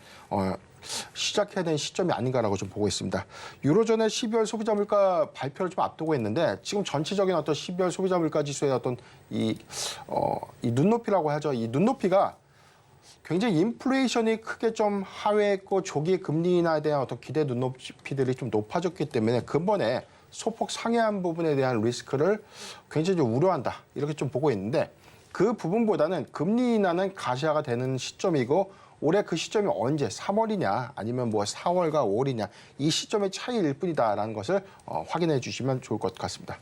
시작해야 되는 시점이 아닌가라고 좀 보고 있습니다. 유로존의 12월 소비자 물가 발표를 좀 앞두고 있는데 지금 전체적인 어떤 12월 소비자 물가 지수의 어떤 이 눈높이라고 하죠. 이 눈높이가 굉장히 인플레이션이 크게 좀 하회했고 조기 금리 인하에 대한 어떤 기대 눈높이들이 좀 높아졌기 때문에 근본에 소폭 상회한 부분에 대한 리스크를 굉장히 좀 우려한다. 이렇게 좀 보고 있는데 그 부분보다는 금리 인하는 가시화가 되는 시점이고 올해 그 시점이 언제 3월이냐 아니면 뭐 4월과 5월이냐 이 시점의 차이일 뿐이다라는 것을 확인해 주시면 좋을 것 같습니다.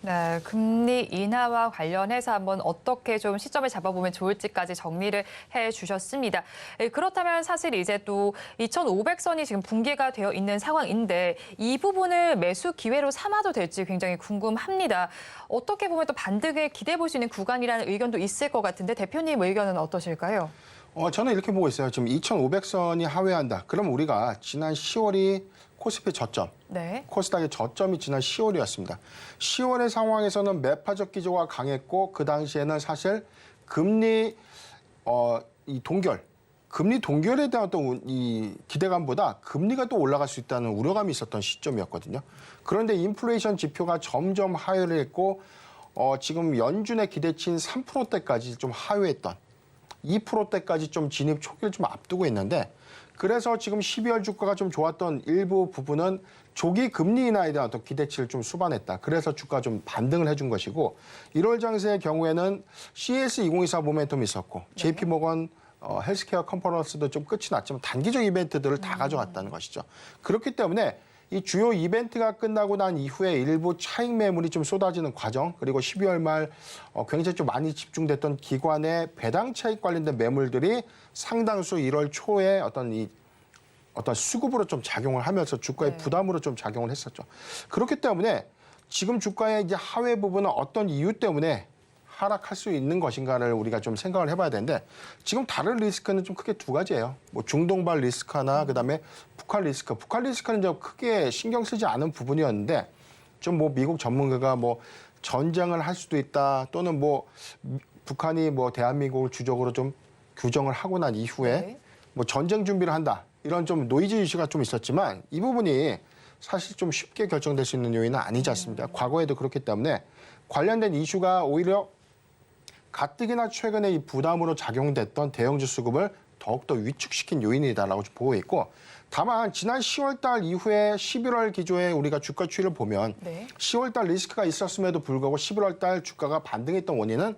네, 금리 인하와 관련해서 한번 어떻게 좀 시점을 잡아보면 좋을지까지 정리를 해주셨습니다. 그렇다면 사실 이제 또 2,500선이 지금 붕괴가 되어 있는 상황인데 이 부분을 매수 기회로 삼아도 될지 굉장히 궁금합니다. 어떻게 보면 또 반등을 기대해 볼 수 있는 구간이라는 의견도 있을 것 같은데 대표님 의견은 어떠실까요? 저는 이렇게 보고 있어요. 지금 2,500선이 하회한다. 그럼 우리가 지난 10월이 코스피 저점, 네. 코스닥의 저점이 지난 10월이었습니다. 10월의 상황에서는 매파적 기조가 강했고 그 당시에는 사실 금리 이 동결 금리 동결에 대한 어떤 이 기대감보다 금리가 또 올라갈 수 있다는 우려감이 있었던 시점이었거든요. 그런데 인플레이션 지표가 점점 하회를 했고 지금 연준의 기대치인 3%대까지 좀 하회했던 2%대까지 좀 진입 초기를 좀 앞두고 있는데 그래서 지금 12월 주가가 좀 좋았던 일부 부분은 조기 금리 인하에 대한 어떤 기대치를 좀 수반했다. 그래서 주가 좀 반등을 해준 것이고 1월 장세의 경우에는 CES 2024 모멘텀이 있었고 JP 모건 헬스케어 컨퍼런스도 좀 끝이 났지만 단기적 이벤트들을 다 가져갔다는 것이죠. 그렇기 때문에 이 주요 이벤트가 끝나고 난 이후에 일부 차익 매물이 좀 쏟아지는 과정 그리고 12월 말 굉장히 좀 많이 집중됐던 기관의 배당 차익 관련된 매물들이 상당수 1월 초에 어떤 수급으로 좀 작용을 하면서 주가의 부담으로 좀 작용을 했었죠. 그렇기 때문에 지금 주가의 이제 하회 부분은 어떤 이유 때문에 하락할 수 있는 것인가를 우리가 좀 생각을 해봐야 되는데 지금 다른 리스크는 좀 크게 두 가지예요. 뭐 중동발 리스크 하나, 그다음에 북한 리스크. 북한 리스크는 좀 크게 신경 쓰지 않은 부분이었는데 좀 뭐 미국 전문가가 뭐 전쟁을 할 수도 있다 또는 뭐 북한이 뭐 대한민국을 주적으로 좀 규정을 하고 난 이후에 뭐 전쟁 준비를 한다 이런 좀 노이즈 이슈가 좀 있었지만 이 부분이 사실 좀 쉽게 결정될 수 있는 요인은 아니지 않습니까? 과거에도 그렇기 때문에 관련된 이슈가 오히려 가뜩이나 최근에 이 부담으로 작용됐던 대형주 수급을 더욱더 위축시킨 요인이다라고 보고 있고 다만 지난 10월 달 이후에 11월 기조에 우리가 주가 추이를 보면 10월 달 리스크가 있었음에도 불구하고 11월 달 주가가 반등했던 원인은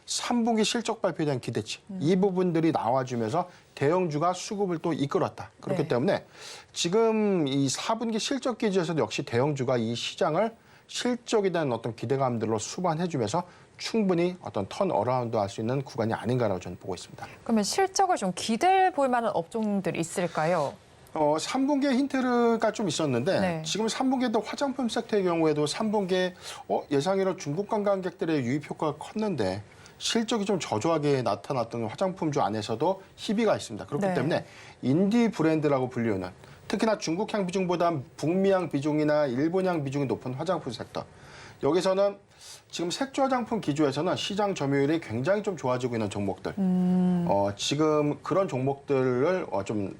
3분기 실적 발표에 대한 기대치 이 부분들이 나와주면서 대형주가 수급을 또 이끌었다. 그렇기 때문에 지금 이 4분기 실적 기조에서도 역시 대형주가 이 시장을 실적에 대한 어떤 기대감들로 수반해주면서 충분히 어떤 턴 어라운드 할 수 있는 구간이 아닌가라고 저는 보고 있습니다. 그러면 실적을 좀 기대해 볼 만한 업종들이 있을까요? 3분기에 힌트가 좀 있었는데 지금 3분기에도 화장품 섹터의 경우에도 3분기에 예상외로 중국 관광객들의 유입 효과가 컸는데 실적이 좀 저조하게 나타났던 화장품주 안에서도 희비가 있습니다. 그렇기 때문에 인디 브랜드라고 불리우는 특히나 중국향 비중보다 북미향 비중이나 일본향 비중이 높은 화장품 섹터. 여기서는 지금 색조 화장품 기조에서는 시장 점유율이 굉장히 좀 좋아지고 있는 종목들. 지금 그런 종목들을 좀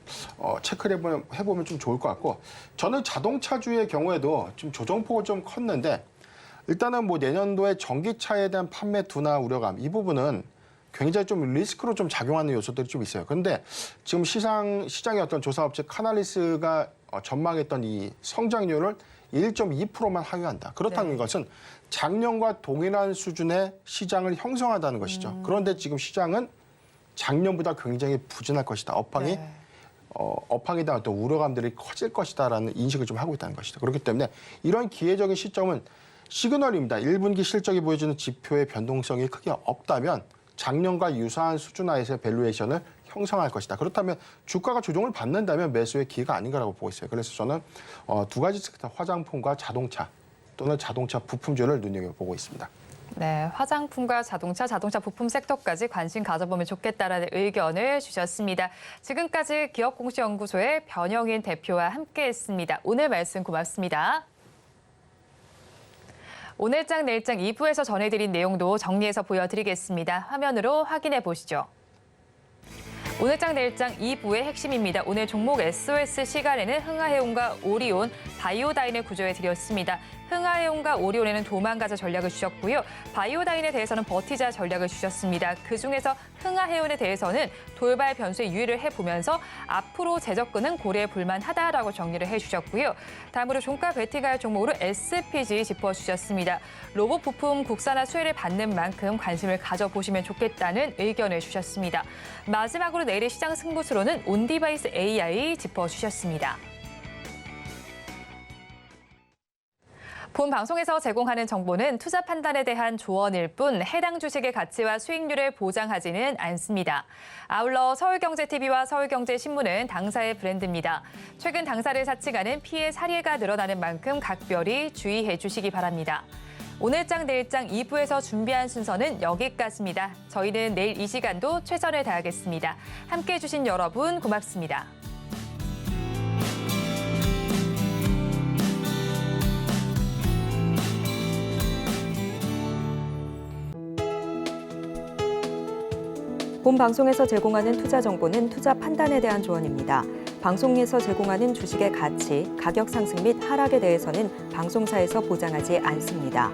체크를 해보면 좀 좋을 것 같고 저는 자동차주의 경우에도 좀 조정폭은 좀 컸는데 일단은 뭐 내년도에 전기차에 대한 판매 둔화 우려감 이 부분은 굉장히 좀 리스크로 좀 작용하는 요소들이 좀 있어요. 그런데 지금 시장의 어떤 조사업체 카날리스가 전망했던 이 성장률을 1.2%만 하회한다. 그렇다는 것은 작년과 동일한 수준의 시장을 형성한다는 것이죠. 그런데 지금 시장은 작년보다 굉장히 부진할 것이다. 업황에 대한 어떤 우려감들이 커질 것이다라는 인식을 좀 하고 있다는 것이죠. 그렇기 때문에 이런 기회적인 시점은 시그널입니다. 1분기 실적이 보여주는 지표의 변동성이 크게 없다면 작년과 유사한 수준 하에서의 밸류에이션을 형성할 것이다. 그렇다면 주가가 조정을 받는다면 매수의 기회가 아닌가라고 보고 있어요. 그래서 저는 두 가지 섹터, 화장품과 자동차 또는 자동차 부품주를 눈여겨보고 있습니다. 네, 화장품과 자동차 부품 섹터까지 관심 가져보면 좋겠다라는 의견을 주셨습니다. 지금까지 기업공시연구소의 변영인 대표와 함께했습니다. 오늘 말씀 고맙습니다. 오늘장 내일장 2부에서 전해드린 내용도 정리해서 보여드리겠습니다. 화면으로 확인해 보시죠. 오늘장 내일장 2부의 핵심입니다. 오늘 종목 SOS 시간에는 흥하해운과 오리온, 바이오다인을 구조해 드렸습니다. 흥하해운과 오리온에는 도망가자 전략을 주셨고요. 바이오다인에 대해서는 버티자 전략을 주셨습니다. 그중에서 흥하해운에 대해서는 돌발 변수에 유의를 해보면서 앞으로 재접근은 고려해 볼만하다라고 정리를 해주셨고요. 다음으로 종가 베팅할 종목으로 SPG 짚어주셨습니다. 로봇 부품 국산화 수혜를 받는 만큼 관심을 가져보시면 좋겠다는 의견을 주셨습니다. 마지막으로 내일의 시장 승부수로는 온디바이스 AI 짚어주셨습니다. 본 방송에서 제공하는 정보는 투자 판단에 대한 조언일 뿐 해당 주식의 가치와 수익률을 보장하지는 않습니다. 아울러 서울경제TV와 서울경제신문은 당사의 브랜드입니다. 최근 당사를 사칭하는 피해 사례가 늘어나는 만큼 각별히 주의해 주시기 바랍니다. 오늘장 내일장 2부에서 준비한 순서는 여기까지입니다. 저희는 내일 이 시간도 최선을 다하겠습니다. 함께해 주신 여러분 고맙습니다. 본 방송에서 제공하는 투자 정보는 투자 판단에 대한 조언입니다. 방송에서 제공하는 주식의 가치, 가격 상승 및 하락에 대해서는 방송사에서 보장하지 않습니다.